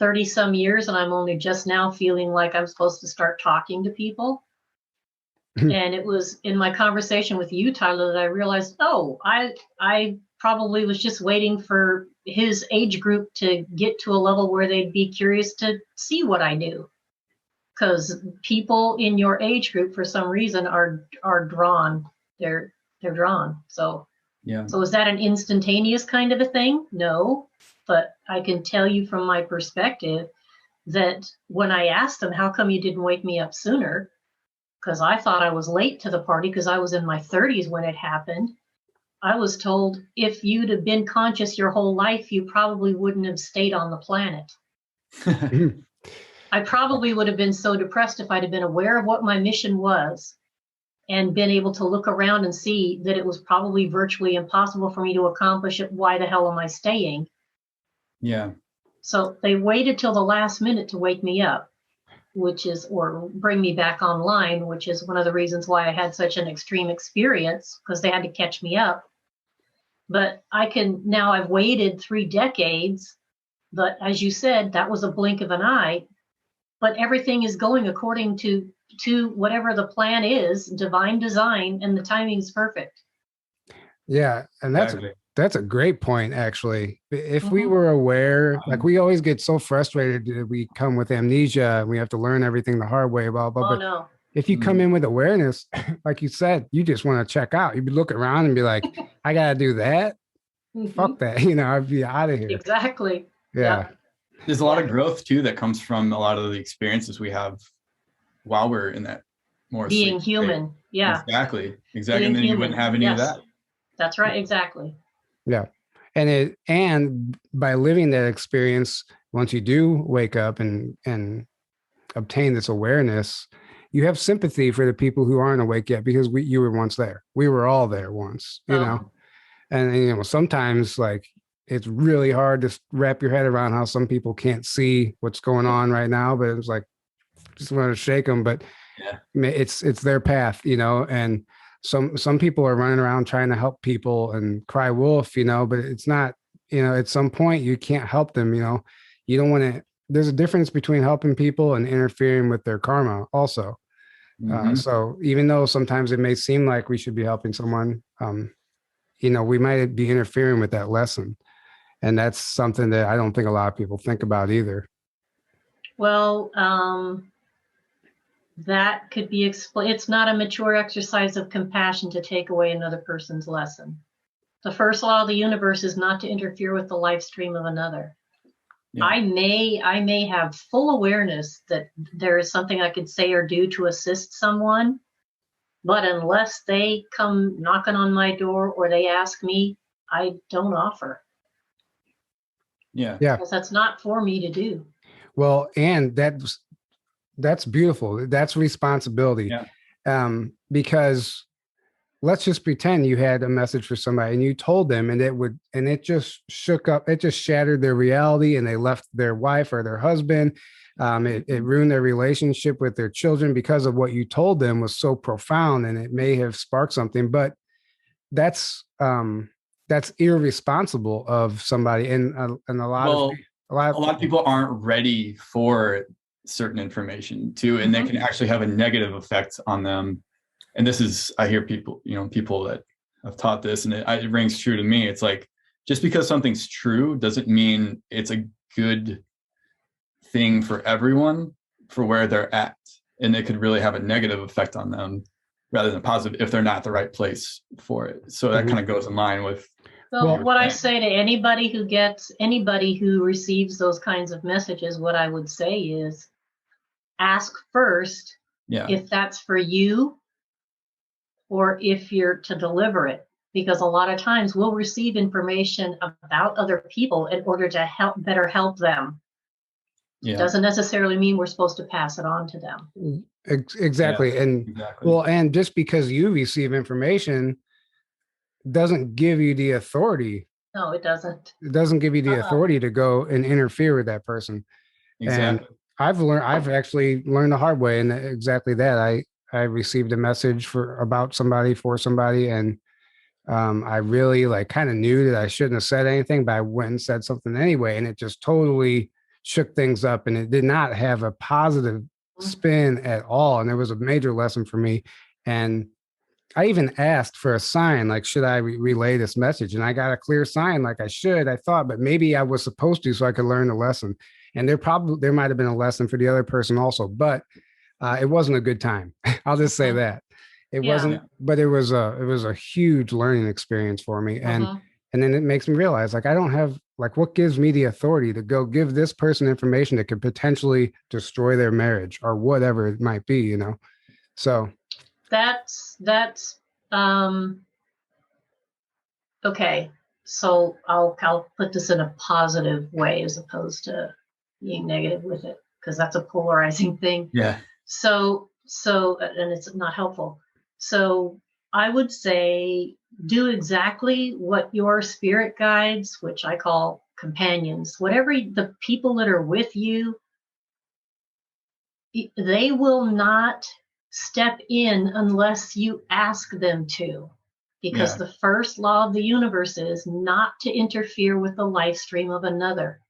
30 some years and I'm only just now feeling like I'm supposed to start talking to people. And it was in my conversation with you, Tyler, that I realized, I probably was just waiting for his age group to get to a level where they'd be curious to see what I do. Because people in your age group, for some reason, are drawn. They're drawn. So is that an instantaneous kind of a thing? No, but I can tell you from my perspective that when I asked them, how come you didn't wake me up sooner? Because I thought I was late to the party because I was in my 30s when it happened. I was told, if you'd have been conscious your whole life, you probably wouldn't have stayed on the planet. I probably would have been so depressed if I'd have been aware of what my mission was and been able to look around and see that it was probably virtually impossible for me to accomplish it. Why the hell am I staying?
Yeah.
So they waited till the last minute to wake me up, or bring me back online, which is one of the reasons why I had such an extreme experience, because they had to catch me up. But I've waited 3 decades, but as you said, that was a blink of an eye. But everything is going according to whatever the plan is, divine design, and the timing is perfect.
Yeah, and that's a great point, actually. If we were aware, like we always get so frustrated that we come with amnesia and we have to learn everything the hard way, blah, blah, blah.
No.
If you come in with awareness, like you said, you just want to check out. You'd be looking around and be like, I got to do that. Fuck that. I'd be out of here.
Exactly.
Yeah.
There's a lot of growth too that comes from a lot of the experiences we have while we're in that more
being human. State. Yeah.
Exactly. And then you wouldn't have any of that.
That's right. Exactly.
Yeah. And by living that experience, once you do wake up and obtain this awareness, you have sympathy for the people who aren't awake yet, because you were once there. We were all there once, and sometimes like it's really hard to wrap your head around how some people can't see what's going on right now, but it's like, just want to shake them, but
Yeah.
it's their path, and some people are running around trying to help people and cry wolf, but it's not, at some point you can't help them, you don't want to, there's a difference between helping people and interfering with their karma also. So even though sometimes it may seem like we should be helping someone, we might be interfering with that lesson. And that's something that I don't think a lot of people think about either.
Well, that could be explained. It's not a mature exercise of compassion to take away another person's lesson. The first law of the universe is not to interfere with the life stream of another. Yeah. I may have full awareness that there is something I could say or do to assist someone, but unless they come knocking on my door or they ask me, I don't offer.
Yeah.
Because that's not for me to do.
Well, and that's beautiful. That's responsibility.
Yeah.
Because let's just pretend you had a message for somebody and you told them and it just shook up, it just shattered their reality and they left their wife or their husband. It ruined their relationship with their children because of what you told them was so profound, and it may have sparked something, but that's irresponsible of somebody. And a lot of
people aren't ready for certain information too, and they can actually have a negative effect on them. And this is, I hear people that have taught this, and it rings true to me. It's like, just because something's true doesn't mean it's a good thing for everyone for where they're at. And it could really have a negative effect on them rather than positive if they're not the right place for it. So that kind of goes in line with.
So what I say to anybody who receives those kinds of messages, what I would say is ask first if that's for you or if you're to deliver it. Because a lot of times we'll receive information about other people in order to better help them. Yeah. It doesn't necessarily mean we're supposed to pass it on to them.
Exactly. Yeah, exactly. And just because you receive information doesn't give you the authority.
No, it doesn't.
It doesn't give you the authority to go and interfere with that person.
Exactly.
And I've actually learned the hard way, and exactly that. I received a message about somebody, for somebody, and I really kind of knew that I shouldn't have said anything, but I went and said something anyway, and it just totally shook things up, and it did not have a positive spin at all. And it was a major lesson for me. And I even asked for a sign, like, should I relay this message? And I got a clear sign, like I should, I thought, but maybe I was supposed to, so I could learn the lesson. And there might have been a lesson for the other person also, but it wasn't a good time. I'll just say that it wasn't, but it was a huge learning experience for me. And then it makes me realize, I don't have, what gives me the authority to go give this person information that could potentially destroy their marriage or whatever it might be, So
that's okay. So I'll put this in a positive way as opposed to being negative with it, because that's a polarizing thing.
Yeah.
So and it's not helpful. So I would say do exactly what your spirit guides, which I call companions, whatever the people that are with you, they will not step in unless you ask them to, because the first law of the universe is not to interfere with the life stream of another.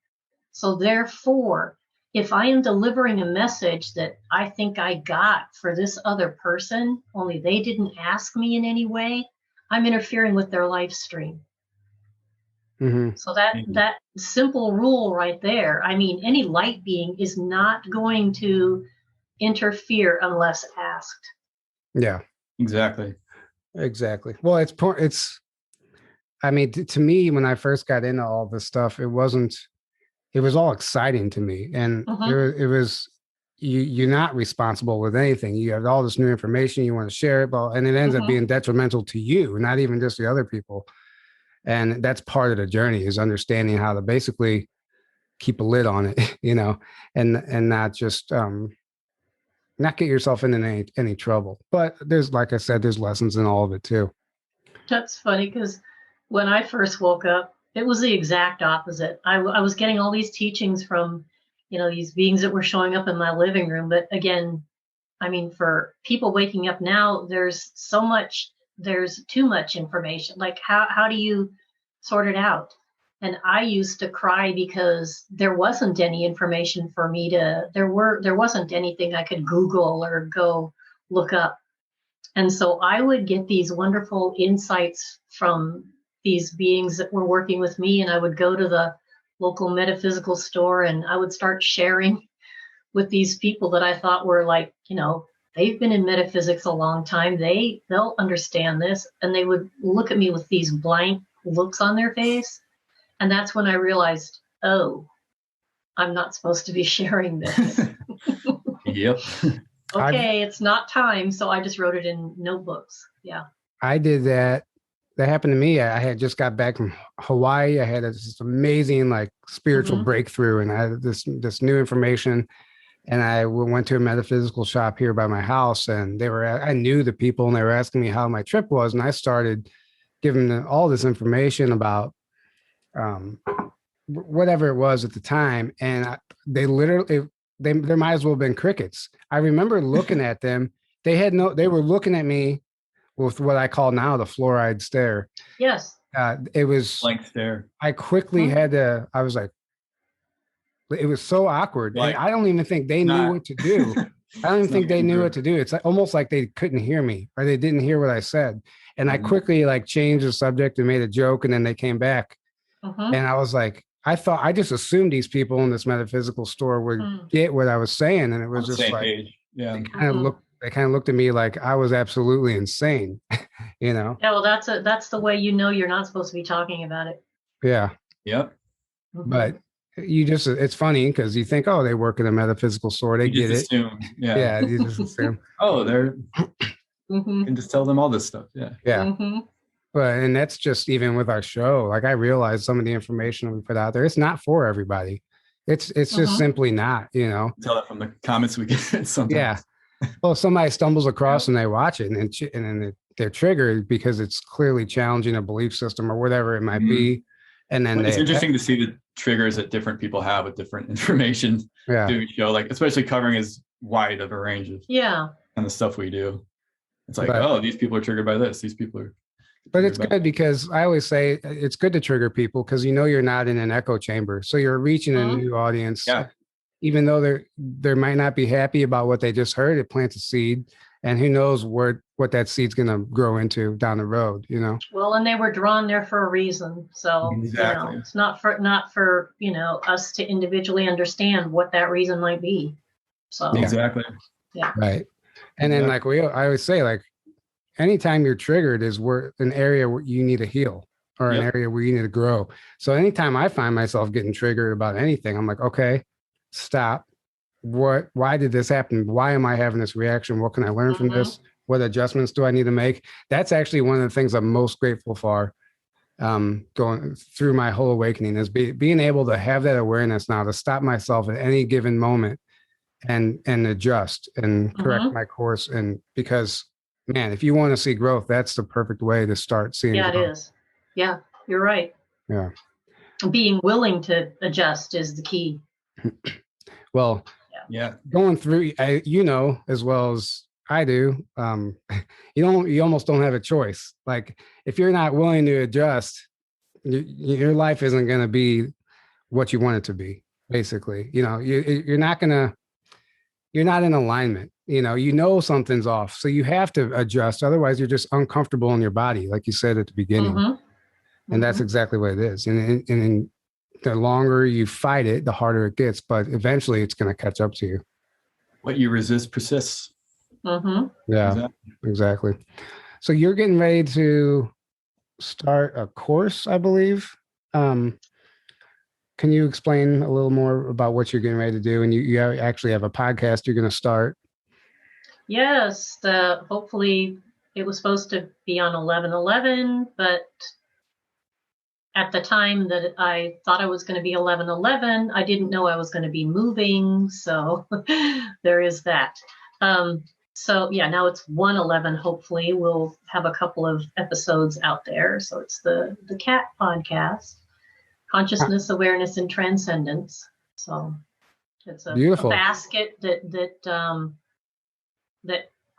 So therefore, if I am delivering a message that I think I got for this other person, only they didn't ask me in any way, I'm interfering with their life stream. So that simple rule right there, any light being is not going to interfere unless asked.
Yeah,
exactly.
Well, to me, when I first got into all this stuff, it was all exciting to me. And it was, you're not responsible with anything. You have all this new information, you want to share it, and it ends up being detrimental to you, not even just the other people. And that's part of the journey, is understanding how to basically keep a lid on it, and not just, not get yourself in any trouble. But there's, like I said, there's lessons in all of it too.
That's funny, because when I first woke up, it was the exact opposite. I was getting all these teachings from these beings that were showing up in my living room. But again, I mean, for people waking up now, there's too much information. Like, how do you sort it out? And I used to cry because there wasn't any information for me there wasn't anything I could Google or go look up. And so I would get these wonderful insights from these beings that were working with me, and I would go to the local metaphysical store and I would start sharing with these people that I thought were like, they've been in metaphysics a long time. They'll understand this. And they would look at me with these blank looks on their face. And that's when I realized, oh, I'm not supposed to be sharing this.
Yep.
Okay, it's not time. So I just wrote it in notebooks. Yeah.
I did that. That happened to me. I had just got back from Hawaii. I had this amazing spiritual breakthrough, and I had this new information. And I went to a metaphysical shop here by my house, and I knew the people, and they were asking me how my trip was. And I started giving them all this information about whatever it was at the time. And they literally, there might as well have been crickets. I remember looking at them. They were looking at me with what I call now the fluoride stare.
Yes.
It was
blank stare.
I quickly I was like, it was so awkward. And I don't even think they knew what to do. I don't even think they knew what to do. It's almost like they couldn't hear me, or they didn't hear what I said. And I quickly changed the subject and made a joke, and then they came back. And I was like, I just assumed these people in this metaphysical store would get what I was saying. And it was just like,
yeah.
They kind of looked at me like I was absolutely insane,
Yeah, well, that's the way you're not supposed to be talking about it.
Yeah.
Yep.
But it's funny because you think, oh, they work in a metaphysical store, they get it.
Assume. Yeah.
Yeah, you just assume.
Oh, they're you can just tell them all this stuff. Yeah.
Yeah. But and that's just even with our show. I realized some of the information we put out there, it's not for everybody. It's just simply not,
Tell that from the comments we get sometimes.
Yeah. Well, somebody stumbles across and they watch it, and then they're triggered because it's clearly challenging a belief system or whatever it might be. And then
it's interesting to see the triggers that different people have with different information.
Yeah.
Doing show, especially covering as wide of a range of and the stuff we do. It's like, oh, these people are triggered by this. These people are.
But it's good because I always say it's good to trigger people because you're not in an echo chamber. So you're reaching a new audience.
Yeah.
Even though they might not be happy about what they just heard, it plants a seed, and who knows what that seed's going to grow into down the road,
Well, and they were drawn there for a reason. So
exactly.
It's not for us to individually understand what that reason might be. So
exactly.
Yeah.
Right. And then I always say, anytime you're triggered is an area where you need to heal or an area where you need to grow. So anytime I find myself getting triggered about anything, I'm like, okay, stop. Why did this happen? Why am I having this reaction? What can I learn from this? What adjustments do I need to make? That's actually one of the things I'm most grateful for going through my whole awakening is being able to have that awareness now to stop myself at any given moment and adjust and correct my course. And because, man, if you want to see growth, that's the perfect way to start seeing growth.
It is. Yeah, you're right.
Yeah. Being
willing to adjust is the key.
Well, going through, as well as I do, you almost don't have a choice. If you're not willing to adjust, your life isn't going to be what you want it to be. Basically, you're not in alignment. Something's off, so you have to adjust. Otherwise, you're just uncomfortable in your body, like you said at the beginning. And that's exactly what it is. And the longer you fight it, the harder it gets, but eventually it's going to catch up to you.
What you resist persists.
Yeah, exactly. So you're getting ready to start a course, I believe. Can you explain a little more about what you're getting ready to do? And you actually have a podcast you're going to start.
Yes, hopefully it was supposed to be on 11/11, but at the time that I thought I was going to be 11/11, I didn't know I was going to be moving. So there is that. So now it's 1/11. Hopefully we'll have a couple of episodes out there. So it's the CAT podcast, Consciousness, Awareness, and Transcendence. So It's a
Beautiful.
basket that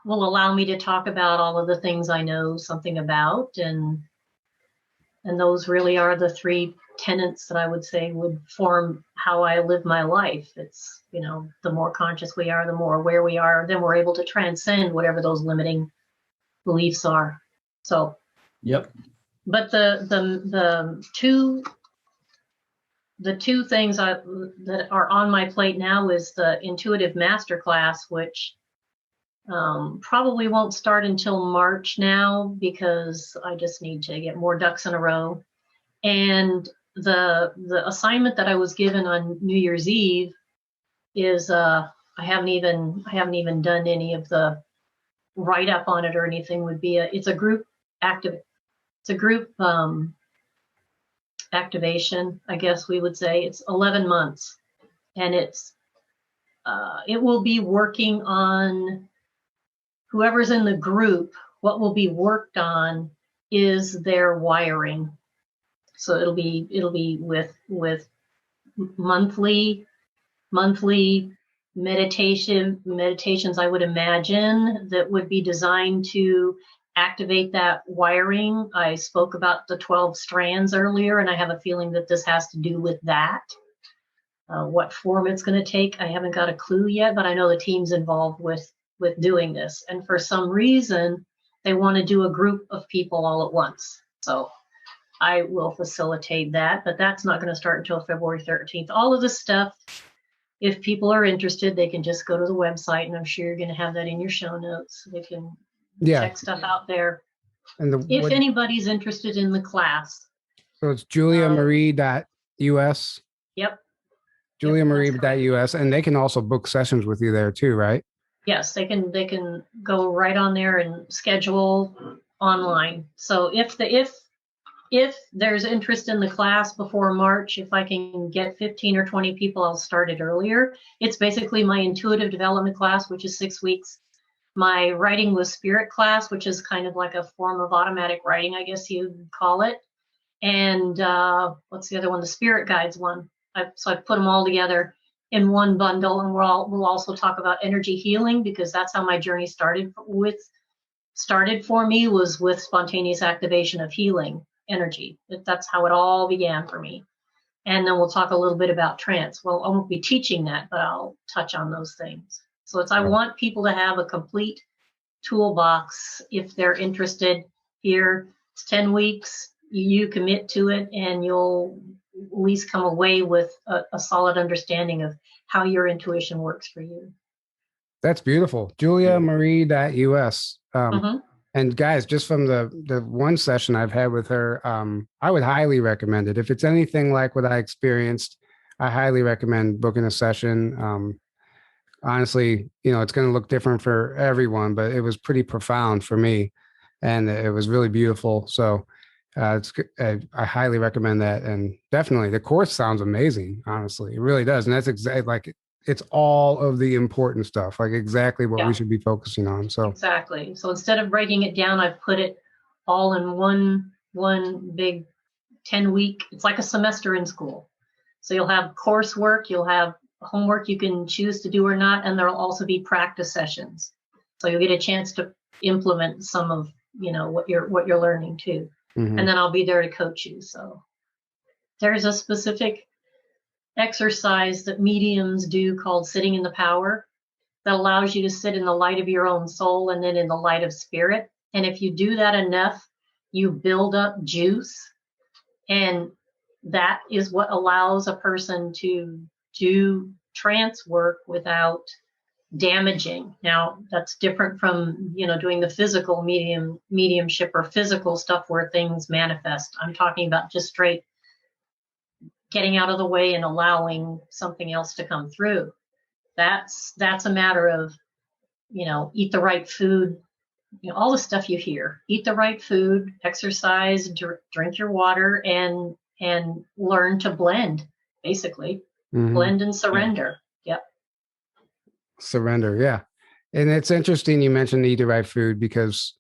will allow me to talk about all of the things I know something about, and those really are the three tenets that I would say would form how I live my life. It's, the more conscious we are, the more aware we are, then we're able to transcend whatever those limiting beliefs are. So,
Yep.
but the two things that are on my plate now is the intuitive masterclass, which probably won't start until March now, because I just need to get more ducks in a row. And the assignment that I was given on New Year's Eve is I haven't even done any of the write up on it or anything. It's a group activation, I guess we would say. It's 11 months, and it will be working on whoever's in the group. What will be worked on is their wiring. So it'll be with monthly meditations, I would imagine, that would be designed to activate that wiring. I spoke about the 12 strands earlier, and I have a feeling that this has to do with that. What form it's going to take, I haven't got a clue yet, but I know the team's involved with doing this. And for some reason, they want to do a group of people all at once. So I will facilitate that, but that's not going to start until February 13th. All of this stuff, if people are interested, they can just go to the website, and I'm sure you're going to have that in your show notes. They can check stuff out there. And if anybody's interested in the class.
So it's juliamarie.us.
Yep.
juliamarie.us, and they can also book sessions with you there too, right?
Yes, they can go right on there and schedule online. So if there's interest in the class before March, if I can get 15 or 20 people, I'll start it earlier. It's basically my intuitive development class, which is 6 weeks. My writing with spirit class, which is kind of like a form of automatic writing, I guess you'd call it. And what's the other one? The spirit guides one. So I put them all together in one bundle, and we'll also talk about energy healing, because that's how my journey started for me, was with spontaneous activation of healing energy. That's how it all began for me. And then we'll talk a little bit about trance. Well, I won't be teaching that, but I'll touch on those things. So I want people to have a complete toolbox if they're interested here. It's 10 weeks. You commit to it, and you'll at least come away with a solid understanding of how your intuition works for you.
That's beautiful. juliamarie.us. And guys, just from the one session I've had with her, I would highly recommend it. If it's anything like what I experienced, I highly recommend booking a session. Honestly, it's going to look different for everyone, but it was pretty profound for me, and it was really beautiful. So I highly recommend that. And definitely the course sounds amazing. Honestly, it really does. And that's exactly it's all of the important stuff, like exactly what we should be focusing on. So
exactly. So instead of breaking it down, I've put it all in one big 10-week. It's like a semester in school. So you'll have coursework, you'll have homework you can choose to do or not, and there'll also be practice sessions. So you'll get a chance to implement some of what you're learning too. Mm-hmm. And then I'll be there to coach you. So there's a specific exercise that mediums do called sitting in the power that allows you to sit in the light of your own soul and then in the light of spirit. And if you do that enough, you build up juice, and that is what allows a person to do trance work without damaging. Now, that's different from doing the physical mediumship or physical stuff where things manifest. I'm talking about just straight getting out of the way and allowing something else to come through. That's a matter of eat the right food, all the stuff you hear. Eat the right food, exercise, drink your water, and learn to blend, basically. Mm-hmm. Blend and surrender. Yep.
Surrender, yeah. And it's interesting you mentioned eat the right food, because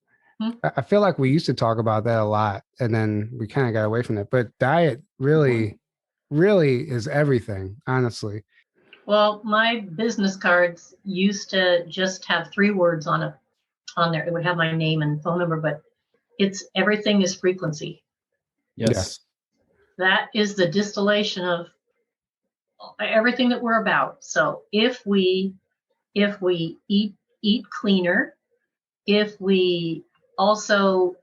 I feel like we used to talk about that a lot, and then we kind of got away from it. But diet really is everything, honestly.
Well, my business cards used to just have 3 words on there. It would have my name and phone number, but it's everything is frequency.
Yes.
That is the distillation of everything that we're about. So if we eat cleaner, if we also,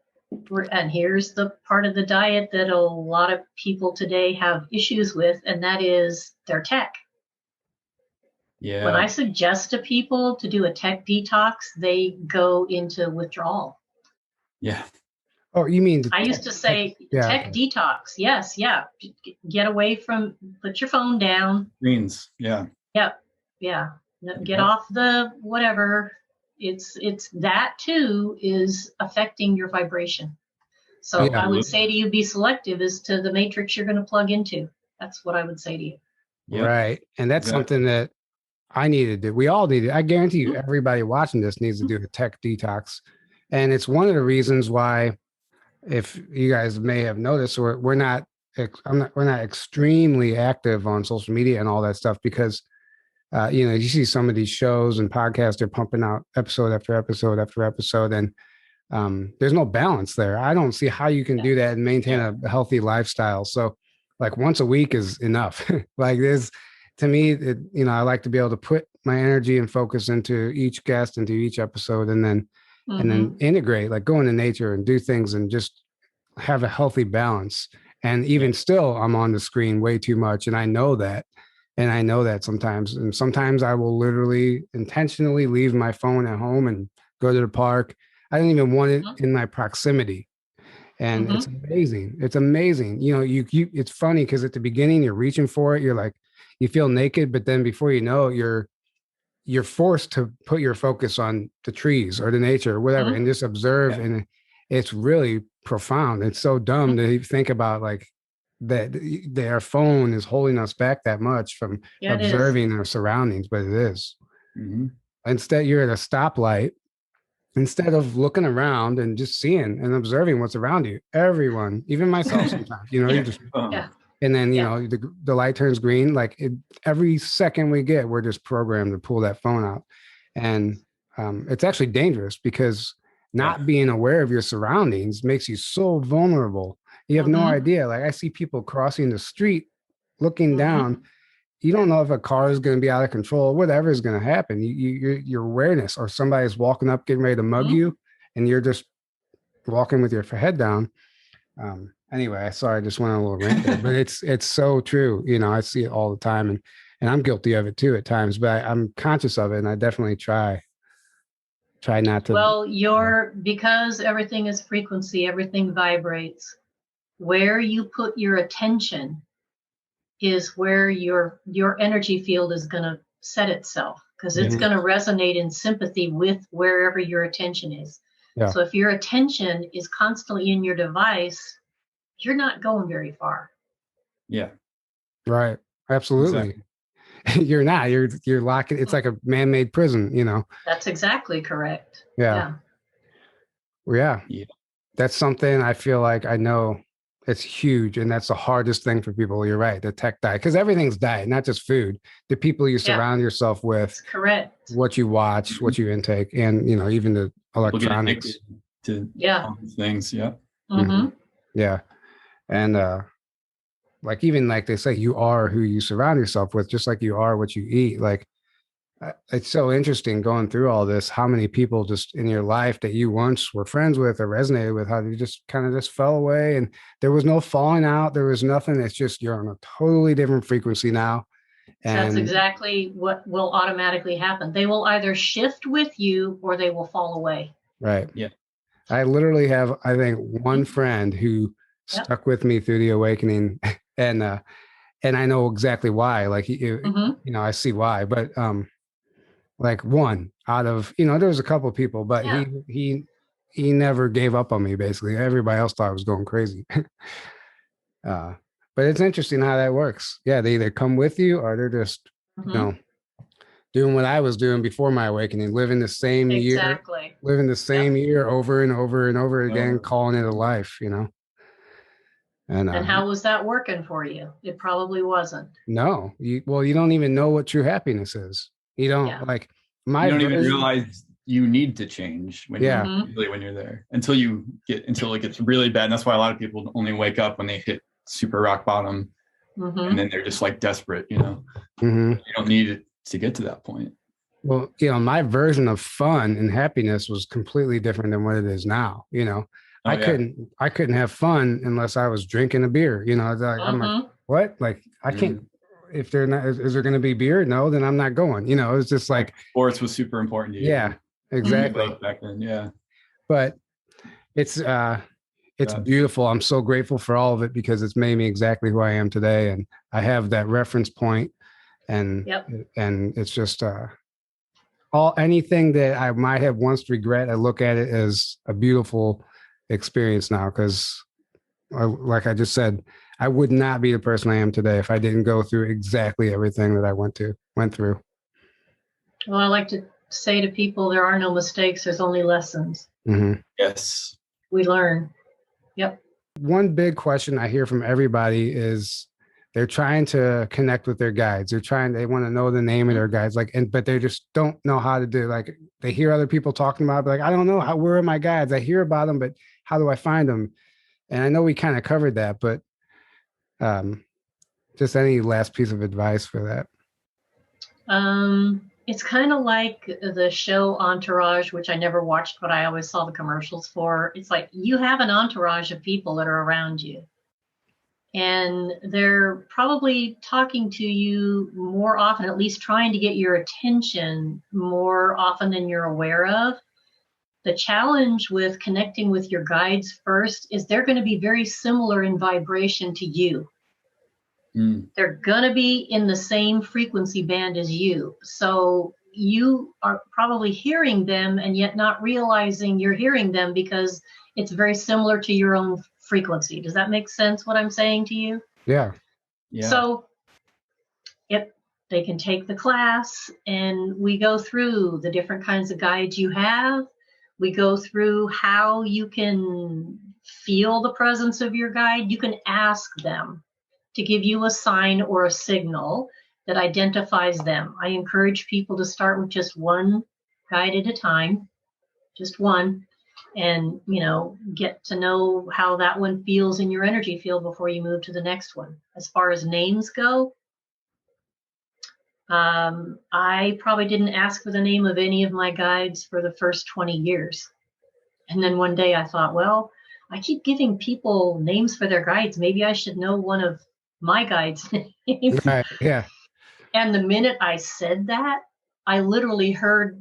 and here's the part of the diet that a lot of people today have issues with, and that is their tech.
Yeah.
When I suggest to people to do a tech detox, they go into withdrawal.
Yeah.
Oh, you mean
I used to say tech detox. Yes, yeah. Get away from, put your phone down.
Screens. Yeah.
Yep. Yeah. Get off the whatever. It's that too is affecting your vibration. So I would say to you, be selective as to the matrix you're going to plug into. That's what I would say to you.
Yep.
Right. And that's something that I needed to, we all needed. I guarantee you, everybody watching this needs to do a tech detox. And it's one of the reasons why, if you guys may have noticed, we're not extremely active on social media and all that stuff, because you see some of these shows and podcasts, they're pumping out episode after episode after episode, and there's no balance there. I don't see how you can do that and maintain a healthy lifestyle. So like once a week is enough. Like this, to me, I like to be able to put my energy and focus into each guest, into each episode, and then integrate, like go into nature and do things and just have a healthy balance. And even still, I'm on the screen way too much. And I know that. And I know that sometimes. And sometimes I will literally intentionally leave my phone at home and go to the park. I don't even want it in my proximity. And it's amazing. It's amazing. It's funny because at the beginning, you're reaching for it. You're like, you feel naked. But then before you know it, you're forced to put your focus on the trees or the nature or whatever, and just observe. And it's really profound. It's so dumb to think about like that their phone is holding us back that much from observing our surroundings, but it is. Instead, you're at a stoplight. Instead of looking around and just seeing and observing what's around you, everyone, even myself sometimes, you just and then, the light turns green. Like every second we get, we're just programmed to pull that phone out. And it's actually dangerous because not being aware of your surroundings makes you so vulnerable. You have no idea. Like I see people crossing the street, looking down. You don't know if a car is going to be out of control, whatever is going to happen. Your awareness, or somebody's walking up, getting ready to mug you, and you're just walking with your head down. Anyway, sorry, I just went on a little rant there, but it's so true. I see it all the time, and I'm guilty of it too at times, but I'm conscious of it, and I definitely try not to.
Well, because everything is frequency, everything vibrates. Where you put your attention is where your energy field is going to set itself, because it's going to resonate in sympathy with wherever your attention is. Yeah. So if your attention is constantly in your device, you're not going very far.
Yeah.
Right. Absolutely. Exactly. You're not. You're locking. It's like a man-made prison,
That's exactly correct.
Yeah. That's something I feel like I know it's huge. And that's the hardest thing for people. You're right. The tech diet, because everything's diet, not just food. The people you surround yourself with.
That's correct.
What you watch, what you intake, and, even the electronics.
To things. Yeah.
Yeah. And like even like they say, you are who you surround yourself with, just like you are what you eat. Like it's so interesting going through all this, how many people just in your life that you once were friends with or resonated with, how you just kind of just fell away, and there was no falling out. There was nothing. It's just you're on a totally different frequency now.
And that's exactly what will automatically happen. They will either shift with you or they will fall away.
Right.
Yeah.
I literally have, I think, one friend who stuck with me through the awakening, and I know exactly why. Like, I see why, but like one out of, there was a couple of people, but he never gave up on me. Basically, everybody else thought I was going crazy. But it's interesting how that works. Yeah, they either come with you or they're just, doing what I was doing before my awakening, living the same year over and over and over again, calling it a life, And
how was that working for you? It probably wasn't.
No, you don't even know what true happiness is. You don't like my.
You don't even realize you need to change when you're there until it gets really bad. And that's why a lot of people only wake up when they hit super rock bottom, and then they're just like desperate. You know, you don't need it to get to that point.
Well, my version of fun and happiness was completely different than what it is now. I couldn't have fun unless I was drinking a beer. I'm like, what? Like, I can't. If they're not, is there going to be beer? No, then I'm not going. It's just like
sports was super important to you.
Yeah, exactly.
Back then, yeah.
But it's beautiful. I'm so grateful for all of it because it's made me exactly who I am today, and I have that reference point, and it's just anything that I might have once regret. I look at it as a beautiful experience now because, like I just said, I would not be the person I am today if I didn't go through exactly everything that I went through.
Well, I like to say to people, there are no mistakes. There's only lessons.
Yes.
We learn. Yep.
One big question I hear from everybody is they're trying to connect with their guides. They want to know the name of their guides, but they just don't know how to do. Like, they hear other people talking about it, but like, I don't know where are my guides? I hear about them, but how do I find them? And I know we kind of covered that, but just any last piece of advice for that?
It's kind of like the show Entourage, which I never watched, but I always saw the commercials for. It's like you have an entourage of people that are around you. And they're probably talking to you more often, at least trying to get your attention more often than you're aware of. The challenge with connecting with your guides first is they're going to be very similar in vibration to you. They're going to be in the same frequency band as you. So you are probably hearing them and yet not realizing you're hearing them because it's very similar to your own frequency. Does that make sense what I'm saying to you?
Yeah.
So they can take the class and we go through the different kinds of guides you have. We go through how you can feel the presence of your guide. You can ask them to give you a sign or a signal that identifies them. I encourage people to start with just one guide at a time, just one, and, get to know how that one feels in your energy field before you move to the next one. As far as names go, I probably didn't ask for the name of any of my guides for the first 20 years. And then one day I thought, well, I keep giving people names for their guides. Maybe I should know one of my guide's names.
Right. Yeah.
And the minute I said that, I literally heard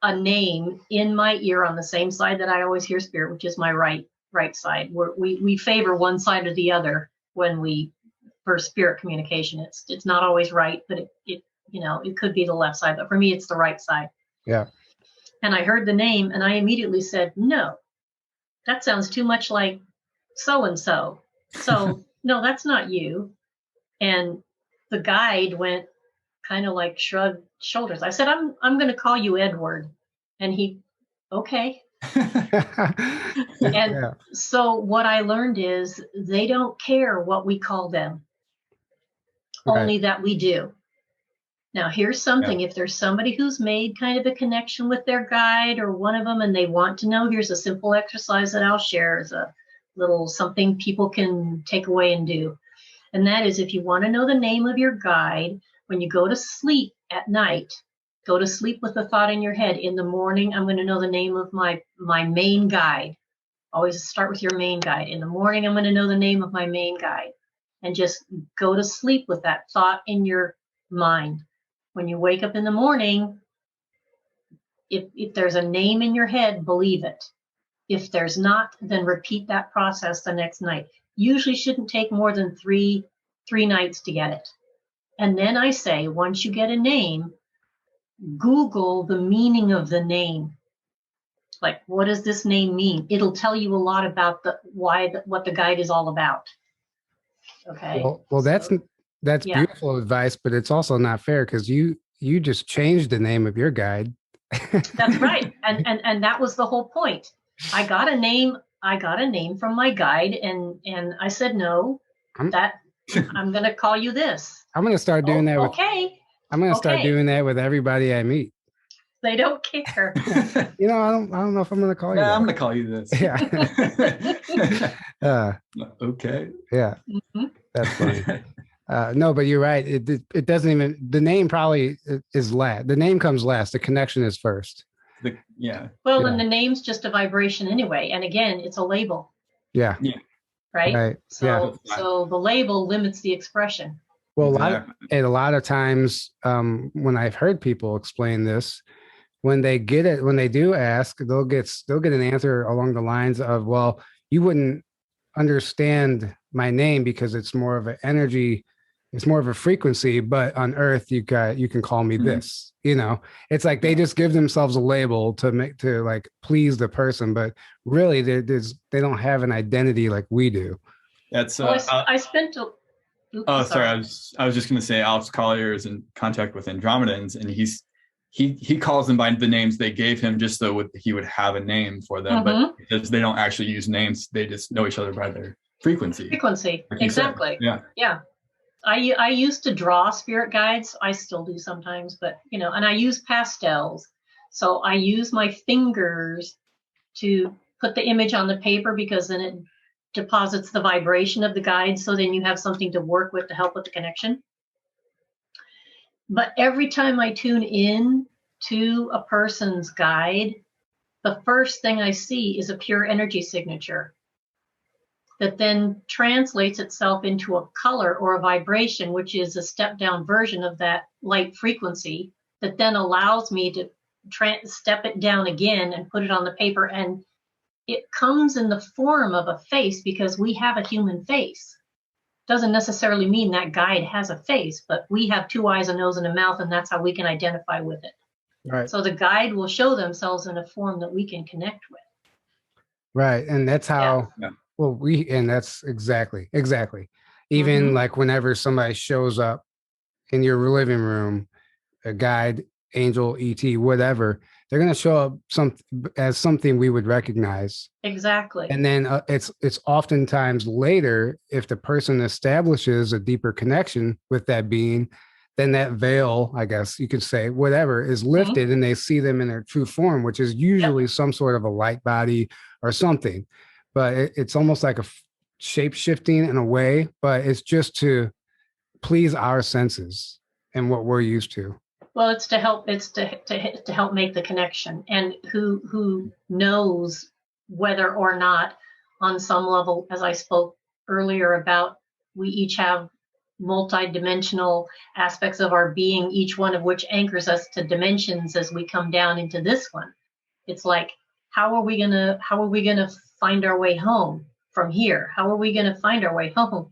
a name in my ear on the same side that I always hear spirit, which is my right side. We favor one side or the other for spirit communication. It's not always right, but it could be the left side. But for me, it's the right side.
Yeah.
And I heard the name, and I immediately said, "No, that sounds too much like so and so. So." No, that's not you. And the guide went kind of like shrugged shoulders. I said, I'm going to call you Edward. And he, okay. So what I learned is they don't care what we call them, only that we do. Now, here's something. If there's somebody who's made kind of a connection with their guide or one of them and they want to know, here's a simple exercise that I'll share as a little something people can take away and do. And that is, if you want to know the name of your guide, when you go to sleep at night, go to sleep with the thought in your head. In the morning, I'm going to know the name of my main guide. Always start with your main guide. In the morning, I'm going to know the name of my main guide. And just go to sleep with that thought in your mind. When you wake up in the morning, if there's a name in your head, believe it. If there's not, then repeat that process the next night. Usually shouldn't take more than three nights to get it. And then I say, once you get a name, Google the meaning of the name. Like, what does this name mean? It'll tell you a lot about what the guide is all about. Okay.
Well, that's beautiful advice, but it's also not fair because you just changed the name of your guide.
That's right. And that was the whole point. I got a name. I got a name from my guide, and I said, no, I'm going to call you this.
I'm going to start doing that.
Okay.
I'm going to start doing that with everybody I meet.
They don't care.
I don't know if I'm going to call you.
Yeah, I'm going to call you this.
Yeah.
Okay.
Yeah. Mm-hmm. That's funny. No, but you're right. It doesn't even, the name probably is last. The name comes last. The connection is first.
Well, and the name's just a vibration anyway. And again, it's a label.
Yeah.
Right. So the label limits the expression.
Well, a lot of times when I've heard people explain this, when they do ask, they'll get an answer along the lines of, well, you wouldn't understand my name because it's more of an energy, it's more of a frequency, but on Earth you can call me this. It's like they just give themselves a label to like please the person, but really they don't have an identity like we do.
That's
I spent
sorry. I was just going to say Alex Collier is in contact with Andromedans, and he calls them by the names they gave him just so he would have a name for them. But because they don't actually use names, they just know each other by their frequency.
Exactly. Yeah. I used to draw spirit guides. I still do sometimes, but and I use pastels. So I use my fingers to put the image on the paper, because then it deposits the vibration of the guide. So then you have something to work with to help with the connection. But every time I tune in to a person's guide, the first thing I see is a pure energy signature that then translates itself into a color or a vibration, which is a step down version of that light frequency that then allows me to step it down again and put it on the paper. And it comes in the form of a face, because we have a human face. Doesn't necessarily mean that guide has a face, but we have 2 eyes, a nose, and a mouth, and that's how we can identify with it.
Right.
So the guide will show themselves in a form that we can connect with.
Right. And that's how, and that's exactly. Even like whenever somebody shows up in your living room, a guide, angel, ET, whatever, they're going to show up as something we would recognize.
Exactly.
And then it's oftentimes later, if the person establishes a deeper connection with that being, then that veil, I guess you could say, whatever, is lifted and they see them in their true form, which is usually some sort of a light body or something. But it's almost like a shape shifting in a way, but it's just to please our senses and what we're used to.
Well, it's to help make the connection. And who knows whether or not on some level, as I spoke earlier about, we each have multi-dimensional aspects of our being, each one of which anchors us to dimensions as we come down into this one. It's like, how are we gonna find our way home from here? How are we gonna find our way home?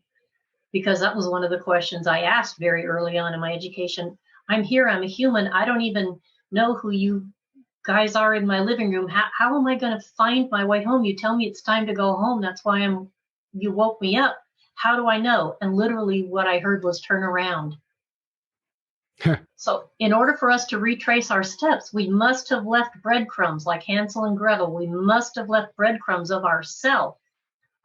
Because that was one of the questions I asked very early on in my education. I'm here, I'm a human, I don't even know who you guys are in my living room. How am I going to find my way home? You tell me it's time to go home. That's why you woke me up. How do I know? And literally what I heard was turn around. So in order for us to retrace our steps, we must have left breadcrumbs like Hansel and Gretel. We must have left breadcrumbs of ourself,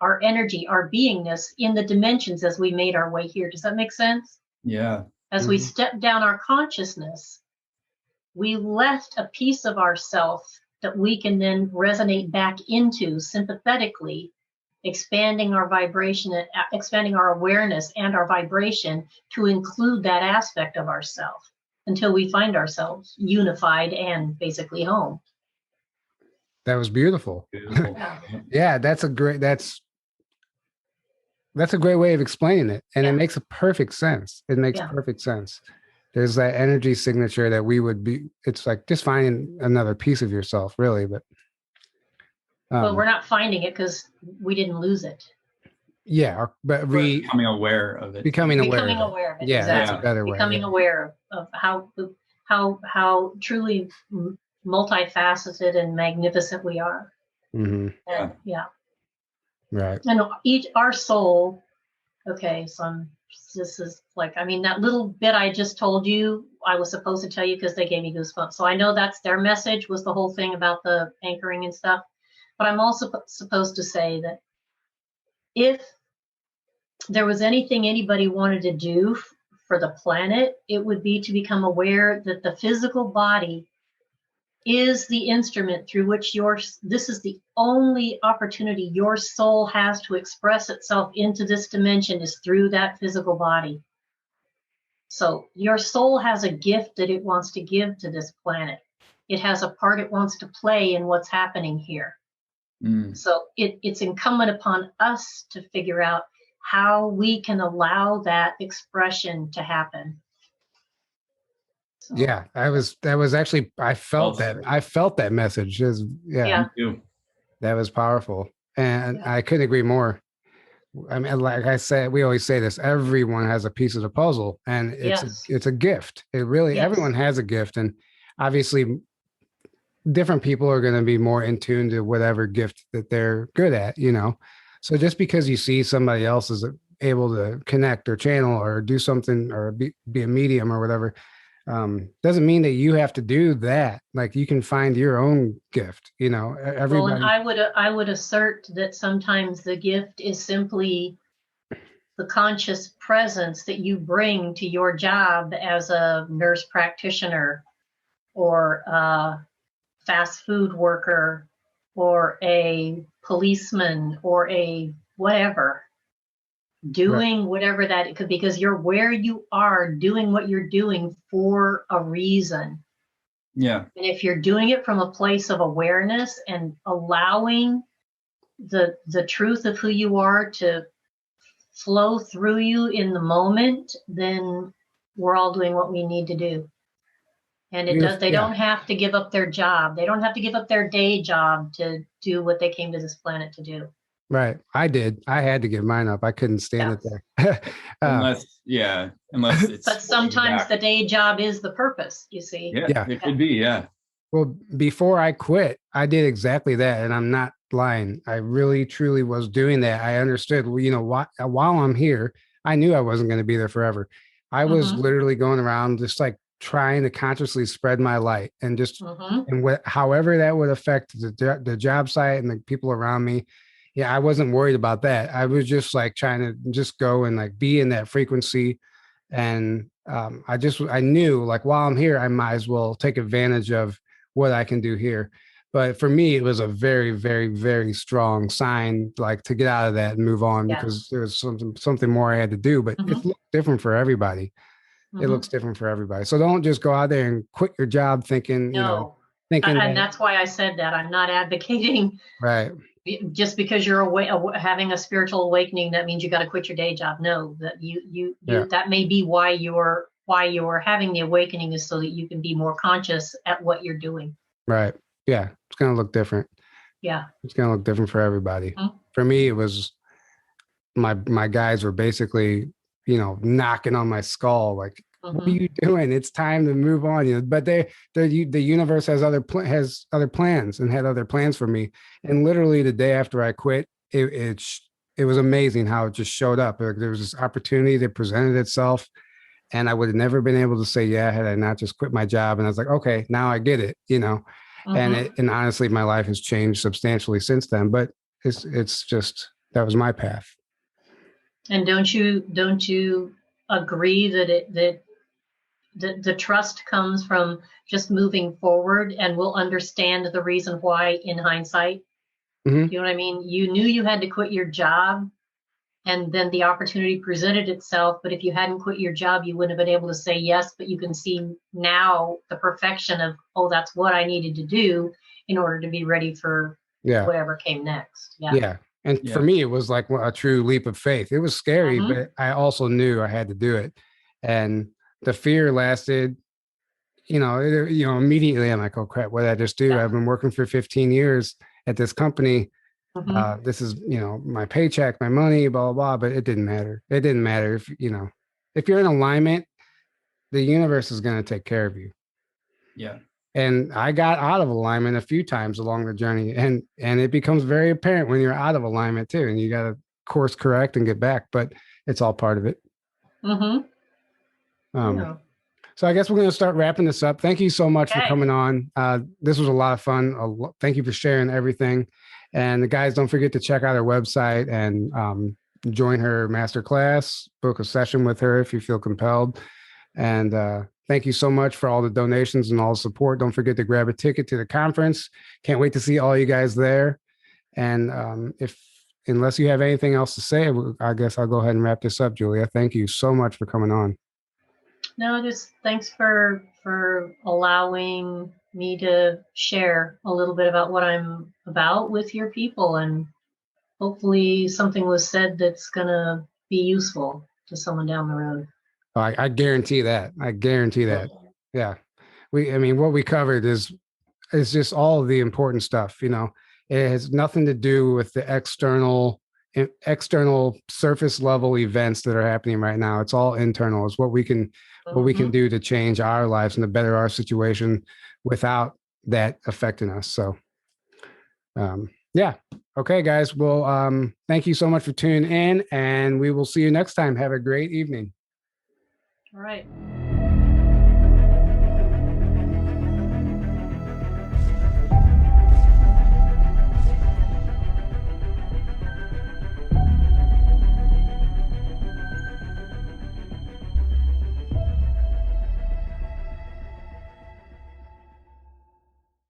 our energy, our beingness in the dimensions as we made our way here. Does that make sense?
Yeah.
As we step down our consciousness, we left a piece of ourself that we can then resonate back into sympathetically, expanding our vibration, expanding our awareness and our vibration to include that aspect of ourself until we find ourselves unified and basically home.
That was beautiful. Yeah, that's a great way of explaining it. And it makes a perfect sense. It makes perfect sense. There's that energy signature that we would be, it's like just finding another piece of yourself, really. But
well, we're not finding it because we didn't lose it.
Yeah, but
becoming aware of it.
Becoming aware of it. Yeah,
exactly.
That's a better way.
Becoming aware of how truly multifaceted and magnificent we are.
Mm-hmm.
And,
Right.
And our soul. Okay, so this is like, I mean, that little bit I just told you, I was supposed to tell you because they gave me goosebumps. So I know that's their message, was the whole thing about the anchoring and stuff. But I'm also supposed to say that if there was anything anybody wanted to do for the planet, it would be to become aware that the physical body is the instrument through which this is the only opportunity your soul has to express itself into this dimension, is through that physical body. So your soul has a gift that it wants to give to this planet. It has a part it wants to play in what's happening here. So it's incumbent upon us to figure out how we can allow that expression to happen. So.
Yeah, that was actually, I felt that message. Yeah. That was powerful. And I couldn't agree more. I mean, like I said, we always say this, everyone has a piece of the puzzle, and it's a gift. It really, everyone has a gift. And obviously different people are going to be more in tune to whatever gift that they're good at, you know? So just because you see somebody else is able to connect or channel or do something or be a medium or whatever, doesn't mean that you have to do that. Like, you can find your own gift, you know. Everybody.
Well, and I would assert that sometimes the gift is simply the conscious presence that you bring to your job as a nurse practitioner or a fast food worker or a policeman or a whatever. Doing whatever that it could be, because you're where you are doing what you're doing for a reason.
Yeah.
And if you're doing it from a place of awareness and allowing the truth of who you are to flow through you in the moment, then we're all doing what we need to do. And they don't have to give up their job. They don't have to give up their day job to do what they came to this planet to do.
Right. I did. I had to give mine up. I couldn't stand it there.
Unless it's.
But sometimes the day job is the purpose, you see.
Yeah, it could be. Yeah.
Well, before I quit, I did exactly that. And I'm not lying. I really, truly was doing that. I understood, well, you know, while I'm here, I knew I wasn't going to be there forever. I was literally going around just like trying to consciously spread my light and just, and however that would affect the job site and the people around me. Yeah, I wasn't worried about that. I was just like trying to just go and like be in that frequency. And I knew, like, while I'm here, I might as well take advantage of what I can do here. But for me, it was a very, very, very strong sign, like, to get out of that and move on, because there was something more I had to do. But it looked different for everybody. It looks different for everybody. So don't just go out there and quit your job thinking,
and that's why I said that. I'm not advocating.
Right.
Just because you're having a spiritual awakening, that means you got to quit your day job. No, that you that may be why you're having the awakening, is so that you can be more conscious at what you're doing.
Right. Yeah. It's going to look different.
Yeah.
It's going to look different for everybody. For me, it was my guys were basically, you know, knocking on my skull, like, what are you doing? It's time to move on. You know, but the universe has other plans and had other plans for me. And literally the day after I quit, it was amazing how it just showed up. Like, there was this opportunity that presented itself, and I would have never been able to say yeah had I not just quit my job. And I was like, okay, now I get it, you know. And honestly, my life has changed substantially since then. But it's just, that was my path.
And don't you agree that the trust comes from just moving forward, and we'll understand the reason why in hindsight? You know what I mean? You knew you had to quit your job, and then the opportunity presented itself. But if you hadn't quit your job, you wouldn't have been able to say yes. But you can see now the perfection of, oh, that's what I needed to do in order to be ready for whatever came next. Yeah.
And for me, it was like a true leap of faith. It was scary, but I also knew I had to do it. And the fear lasted, immediately. I'm like, oh crap, what did I just do? I've been working for 15 years at this company. This is, my paycheck, my money, blah, blah, blah. But it didn't matter. It didn't matter if you're in alignment, the universe is going to take care of you.
Yeah.
And I got out of alignment a few times along the journey, and it becomes very apparent when you're out of alignment too, and you got to course correct and get back, but it's all part of it. So I guess we're going to start wrapping this up. Thank you so much for coming on. This was a lot of fun. Thank you for sharing everything. And the guys, don't forget to check out her website and join her masterclass, book a session with her if you feel compelled. And thank you so much for all the donations and all the support. Don't forget to grab a ticket to the conference. Can't wait to see all you guys there. And unless you have anything else to say, I guess I'll go ahead and wrap this up, Julia. Thank you so much for coming on.
No, just thanks for allowing me to share a little bit about what I'm about with your people, and hopefully something was said that's gonna be useful to someone down the road.
I guarantee that. I guarantee that. Yeah. What we covered is just all of the important stuff. You know, it has nothing to do with the external surface level events that are happening right now. It's all internal. It's what we can do to change our lives and to better our situation without that affecting us. So, yeah. Okay, guys. Well, thank you so much for tuning in, and we will see you next time. Have a great evening.
All right.